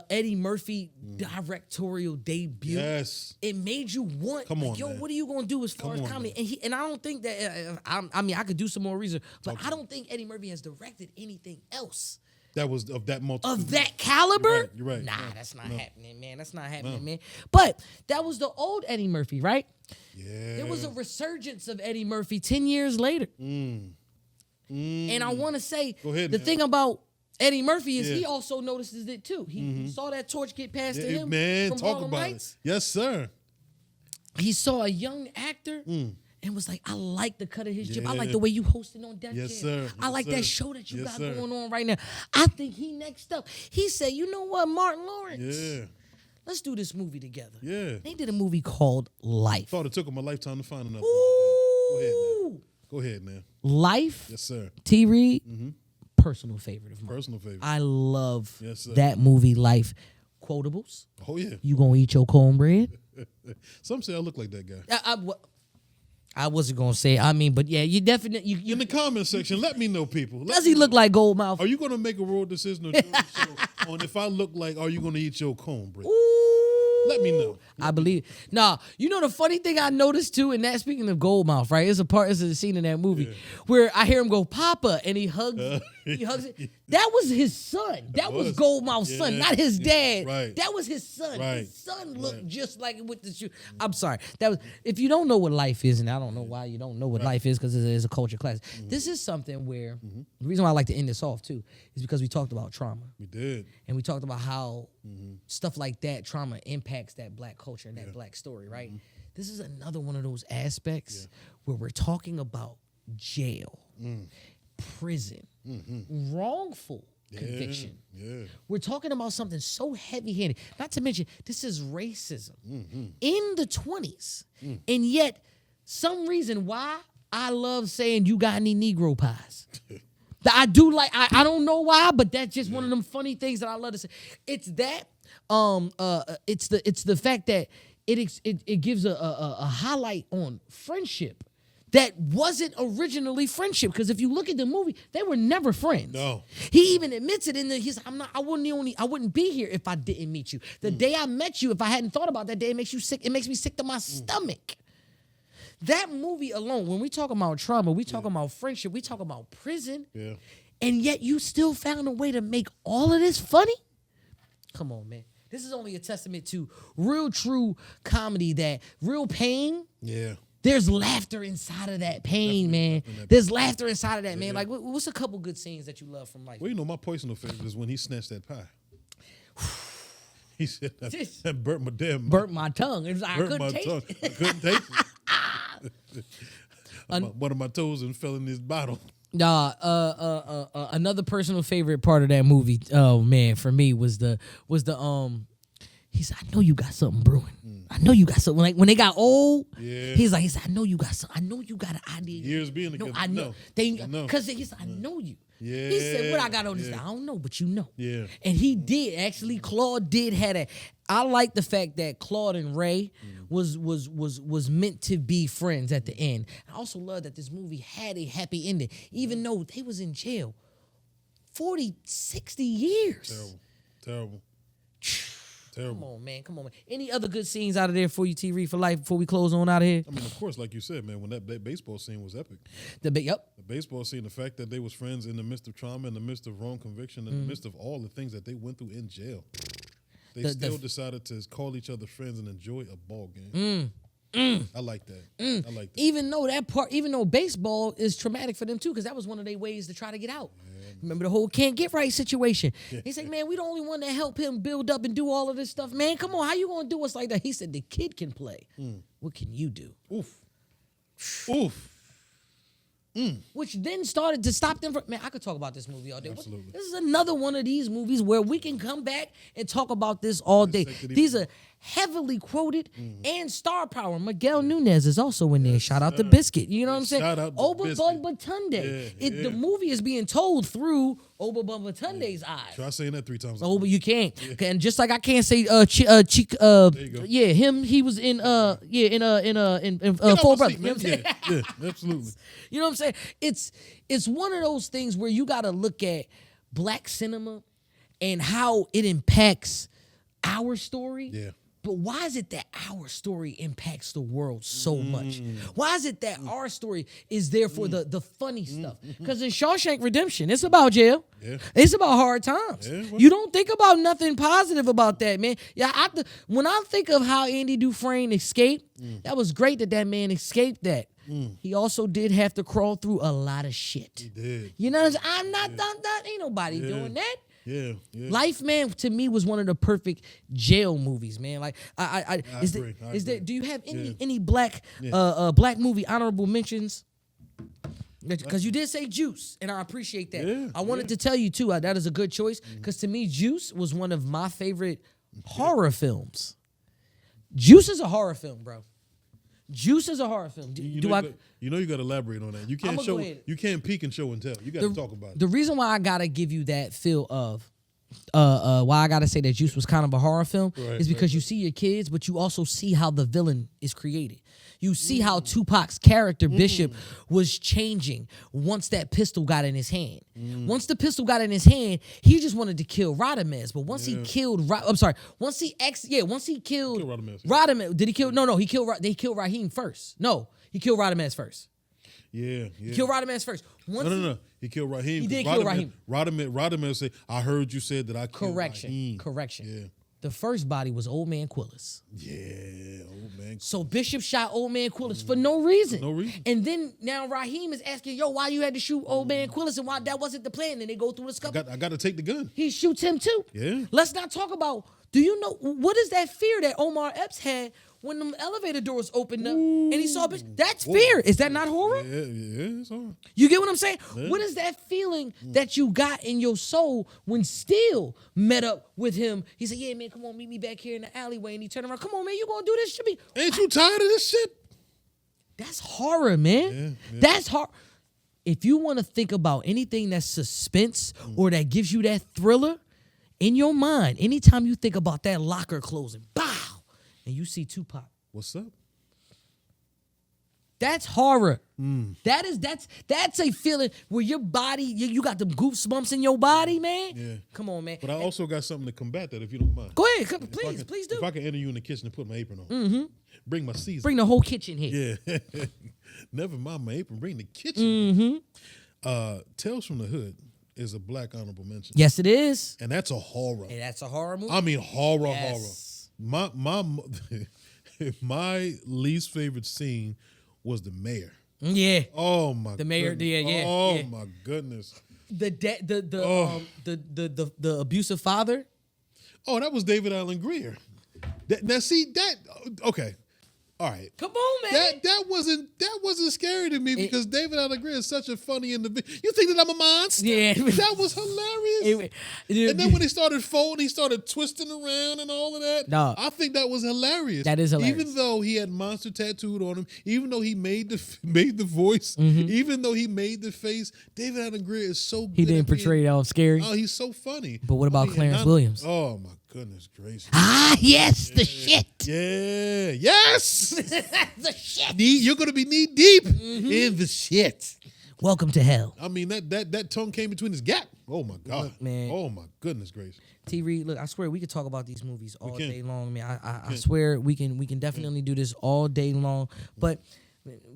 Eddie Murphy directorial debut, Yes. it made you want. Come like, on, yo, man. what are you gonna do as far Come as on, comedy? man. And I don't think that. I mean, I could do some more research, but I don't think Eddie Murphy has directed anything else That was of that multitude. of that caliber. You're right. Nah, No, that's not no. happening, man. That's not happening, man. But that was the old Eddie Murphy, right? Yeah. There was a resurgence of Eddie Murphy 10 years later. And I want to say Go ahead the now. thing about Eddie Murphy is Yeah. he also notices it too. He saw that torch get passed to Yeah, him. man, from talk Harlem about Nights. it. Yes, sir. He saw a young actor and was like, I like the cut of his jib. I like Yeah. the way you hosted on Def Yes, Jam. sir. I Yes, like sir. that show that you Yes, got sir. going on right now. I think he next up. He said, you know what, Martin Lawrence? Yeah. Let's do this movie together. Yeah. They did a movie called Life. Thought it took him a lifetime to find another. Ooh. Go ahead, man. Life, Yes, sir. T-Reid, personal favorite of mine. Personal favorite. I love Yes, sir. that movie, Life. Quotables. Oh, yeah. You gonna eat your cornbread? Some say I look like that guy. I wasn't gonna say. I mean, but yeah, you definitely. In the comment section, let me know, people. Does he look like Goldmouth? Are you going to make a road decision or show on if I look like, are you going to eat your cornbread? Ooh. Let me know. I believe. Nah, you know the funny thing I noticed too, and that speaking of Goldmouth, right? It's a scene in that movie where I hear him go, Papa, and he hugs it. That was his son. That was Goldmouth's son, not his dad. Right. That was his son. Right. His son looked just like it with the shoe. I'm sorry. That was if you don't know what life is, and I don't know why you don't know what life is because it is a culture class. This is something where the reason why I like to end this off too is because we talked about trauma. We did. And we talked about how stuff like that, trauma impacts that black culture and that black story, right? This is another one of those aspects where we're talking about jail, prison, wrongful conviction. Yeah. We're talking about something so heavy-handed. Not to mention, this is racism in the 20s. And yet, some reason why I love saying, you got any Negro pies? That I do like, I don't know why, but that's just one of them funny things that I love to say. It's that, it's the fact that it gives a highlight on friendship that wasn't originally friendship. Because if you look at the movie, they were never friends. No. He even admits it in the. He's. I wouldn't be here if I didn't meet you. The day I met you, if I hadn't thought about that day, it makes you sick. It makes me sick to my stomach. That movie alone, when we talk about trauma, we talk about friendship, we talk about prison. Yeah. And yet you still found a way to make all of this funny? Come on, man. This is only a testament to real, true comedy, that real pain. Yeah. There's laughter inside of that pain, man. There's laughter inside of that, man. Like, what's a couple good scenes that you love from life? Well, you know, my personal favorite is when he snatched that pie. He said that burnt my damn mouth. Burnt my tongue. I Burnt couldn't my taste tongue. it. I couldn't taste it. One of my toes and fell in this bottle. Another personal favorite part of that movie, oh man, for me was the he said, I know you got something brewing. I know you got something. Like when they got old, he said, I know you got something. I know you got an idea. Years being together. I know. Because he said, I know you. Yeah. He said, what I got on this? I don't know, but you know. Yeah. And he did. Actually, Claude did have that. I like the fact that Claude and Ray was meant to be friends at the end. I also love that this movie had a happy ending, even though they was in jail 40, 60 years. Terrible. Come on, man. Any other good scenes out of there for you, T-Reid, for life, before we close on out of here? I mean, of course, like you said, man, when that baseball scene was epic. The baseball scene, the fact that they was friends in the midst of trauma, in the midst of wrong conviction, in the midst of all the things that they went through in jail. They still decided to call each other friends and enjoy a ball game. I like that. I like that. Even though baseball is traumatic for them too, because that was one of their ways to try to get out. Remember the whole can't get right situation. He said, man, we the only one that help him build up and do all of this stuff. Man, come on, how you gonna do us like that? He said, the kid can play. What can you do? Oof. Which then started to stop them from, man, I could talk about this movie all day. Absolutely. This is another one of these movies where we can come back and talk about this all day. These are heavily quoted and star power. Miguel Nunez is also in there. Shout out to Biscuit. You know what I'm saying? Shout out to Obabun Batunde. The movie is being told through Obabun Batunde's eyes. Try saying that 3 times. Oh, but you can't. And just like I can't say him, he was in Full Brother. You know what I'm saying? Yeah, absolutely. You know what I'm saying? It's one of those things where you got to look at black cinema and how it impacts our story. Yeah. But why is it that our story impacts the world so much? Why is it that our story is there for the funny stuff? Because in Shawshank Redemption, it's about jail. Yeah. It's about hard times. Yeah, well. You don't think about nothing positive about that, man. Yeah, when I think of how Andy Dufresne escaped, that was great that man escaped that. He also did have to crawl through a lot of shit. He did. You know what I'm saying? I'm not done that. Ain't nobody doing that. Yeah. Life, man, to me was one of the perfect jail movies, man. Like, I agree. Do you have any black black movie honorable mentions? Because you did say Juice, and I appreciate that. Yeah, I wanted to tell you too that is a good choice. Because to me, Juice was one of my favorite horror films. Juice is a horror film, bro. Juice is a horror film. You know you got to elaborate on that. You can't show. You can't peek and show and tell. You got to talk about it. The reason why I gotta give you that feel of, why I gotta say that Juice was kind of a horror film is because you see your kids, but you also see how the villain is created. You see how Tupac's character Bishop was changing once that pistol got in his hand. Once the pistol got in his hand, he just wanted to kill Radamez. But once he killed, once he killed Radamez. Did he kill? No, they killed Raheem first. No, he killed Radamez first. Yeah. He killed Radamez first. No. He killed Raheem. He did kill Raheem. Radamez said, "I heard you said that I killed Raheem." Correction. Yeah. The first body was Old Man Quillis. Yeah, Old Man. So Bishop shot Old Man Quillis for no reason. No reason. And then now Raheem is asking, why you had to shoot Old Man Quillis and why that wasn't the plan? And they go through the scuffle. I got to take the gun. He shoots him too. Yeah. Let's not talk about, do you know, what is that fear that Omar Epps had when the elevator doors opened up and he saw Bishop? That's fear. Is that not horror? Yeah, it's horror. You get what I'm saying? Yeah. What is that feeling that you got in your soul when Steele met up with him? He said, yeah, man, come on, meet me back here in the alleyway. And he turned around, come on, man, you gonna do this to me? Ain't you tired of this shit? That's horror, man. Yeah. That's horror. If you want to think about anything that's suspense or that gives you that thriller, in your mind, anytime you think about that locker closing, bow, and you see Tupac. What's up? That's horror. That's a feeling where your body, you got them goosebumps in your body, man. Yeah. Come on, man. But I also got something to combat that, if you don't mind. Go ahead, please do. If I can enter you in the kitchen and put my apron on, bring my season. Bring the whole kitchen here. Yeah, never mind my apron. Bring the kitchen. Tales from the Hood is a Black honorable mention. Yes, it is. And that's a horror. And that's a horror movie. I mean, horror. Yes. My least favorite scene was the mayor. Yeah. Oh my. The mayor. Goodness. Yeah. Oh yeah. my goodness. The abusive father. Oh, that was David Allen Greer. Now see that. Okay. All right. Come on, man. That wasn't scary to me because David Allen Greer is such a funny individual. You think that I'm a monster? Yeah. That was hilarious. And then when he started folding, he started twisting around and all of that. No. I think that was hilarious. That is hilarious. Even though he had monster tattooed on him, even though he made the voice, even though he made the face, David Allen Greer is so good. He didn't portray it all scary. Oh, he's so funny. But what about Clarence Williams? Oh my goodness gracious. Ah, yes, the shit. Yeah. Yes. The shit. You're gonna be knee deep in the shit. Welcome to hell. I mean that tongue came between his gap. Oh my God, Look, man. Oh my goodness gracious. T-Reid, look, I swear we could talk about these movies all can. day long. I mean, I swear we can definitely do this all day long. But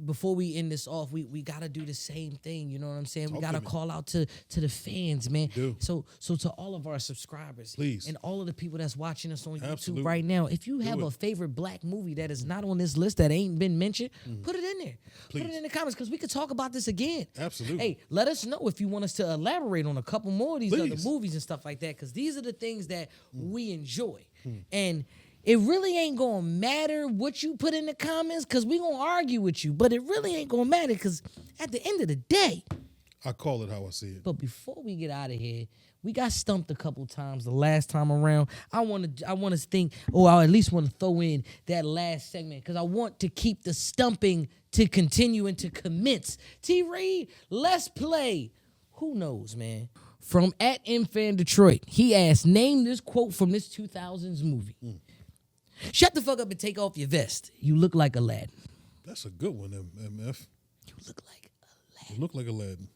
before we end this off, we gotta do the same thing. You know what I'm saying? We gotta call out to the fans, man. Do. So to all of our subscribers, Please. and all of the people that's watching us on Absolutely. YouTube right now, if you have it. a favorite Black movie that is not on this list that ain't been mentioned, put it in there. Please. Put it in the comments because we could talk about this again. Absolutely. Hey, let us know if you want us to elaborate on a couple more of these other Please. movies and stuff like that because these are the things that we enjoy. And it really ain't gonna matter what you put in the comments because we gonna argue with you, but it really ain't gonna matter because at the end of the day. I call it how I see it. But before we get out of here, we got stumped a couple times the last time around. I want to think, or I at least want to throw in that last segment because I want to keep the stumping to continue and to commence. T-Reid, let's play. Who knows, man? From @MFanDetroit, he asked, name this quote from this 2000s movie. Shut the fuck up and take off your vest. You look like Aladdin. That's a good one, MF. You look like Aladdin. You look like Aladdin.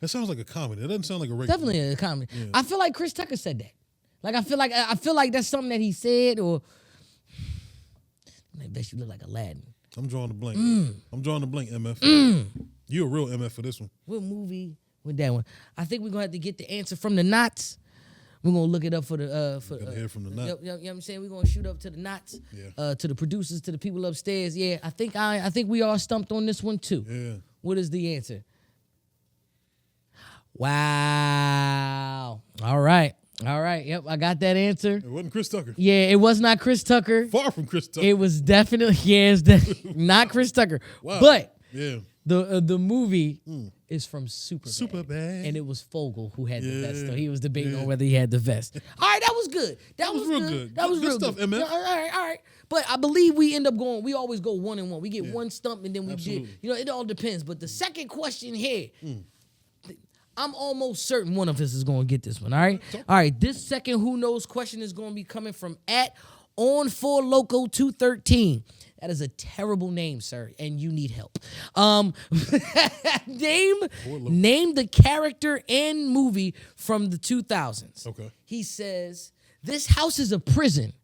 That sounds like a comedy. That doesn't sound like a regular. Definitely a comedy. Yeah. I feel like Chris Tucker said that. Like I feel like that's something that he said, or I bet you look like Aladdin. I'm drawing the blank. I'm drawing the blank, MF. You're a real MF for this one. What movie with that one? I think we're gonna have to get the answer from the knots. We're gonna look it up for the Hear from the knot. You know what I'm saying? We're gonna shoot up to the knots, to the producers, to the people upstairs. Yeah, I think we all stumped on this one too. Yeah. What is the answer? Wow. All right. Yep, I got that answer. It wasn't Chris Tucker. Yeah, it was not Chris Tucker. Far from Chris Tucker. It was definitely not Chris Tucker. Wow. But yeah. The movie is from Superbad. Superbad. And it was Fogel who had the vest. So Yeah. he was debating on whether he had the vest. All right, that was good. That was real good. good. That was Good real stuff, good. MF. All right. But I believe we always go 1-1. We get one stump and then we Absolutely. did. It all depends. But the second question here, I'm almost certain one of us is going to get this one, all right? All right, this second who knows question is going to be coming from @On4Loco213. That is a terrible name, sir, and you need help. Name the character and movie from the 2000s. Okay. He says, this house is a prison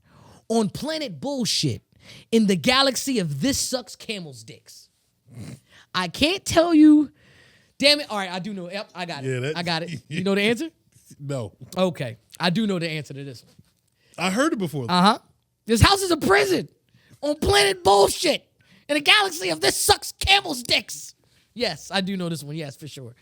on planet bullshit in the galaxy of this sucks camel's dicks. I can't tell you. Damn it. All right, I do know. Yep, I got it. Yeah, I got it. You know the answer? No. Okay. I do know the answer to this one. I heard it before. Uh-huh. This house is a prison on planet bullshit in a galaxy of this sucks camel's dicks. Yes, I do know this one. Yes, for sure.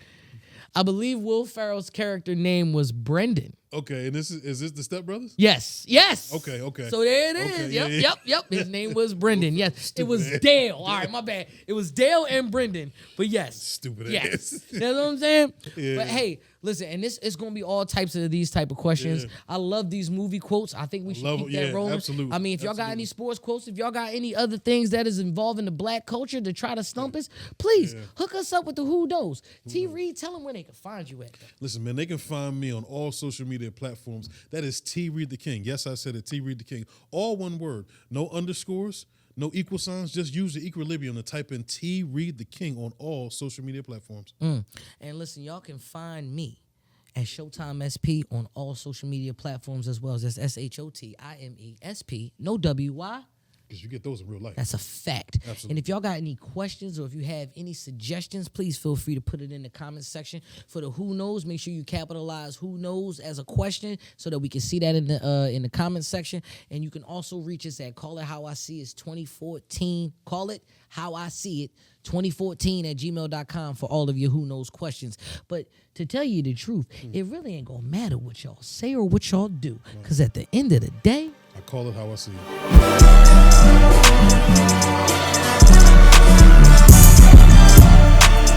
I believe Will Ferrell's character name was Brendan. Okay, and is this the Step Brothers? Yes. Okay. So there it is. Okay, Yep. His name was Brendan. Yes. It was Dale. All right, my bad. It was Dale and Brendan. But yes. Stupid ass. Yes. You know what I'm saying? Yeah. But hey, listen, and it's gonna be all types of these type of questions. Yeah. I love these movie quotes. I think we should keep that rolling. Absolutely. I mean, if y'all got any sports quotes, if y'all got any other things that is involving the Black culture to try to stump us, please hook us up with the who knows. T-Reid, tell them where they can find you at. Listen, man, they can find me on all social media platforms. That is T-Reid the King. Yes, I said it, T-Reid the King. All one word. No underscores, No equal signs. Just use the equilibrium to type in T-Reid the King on all social media platforms. And listen, y'all can find me at Shotime SP on all social media platforms as well. That's SHOTIMESP. No WY. Because you get those in real life. That's a fact. Absolutely. And if y'all got any questions or if you have any suggestions, please feel free to put it in the comments section. For the who knows, make sure you capitalize who knows as a question so that we can see that in the comments section. And you can also reach us at Call It How I See It 2014. Call It How I See It 2014 at gmail.com for all of your who knows questions. But to tell you the truth, it really ain't gonna matter what y'all say or what y'all do. Because at the end of the day, I call it how I see it.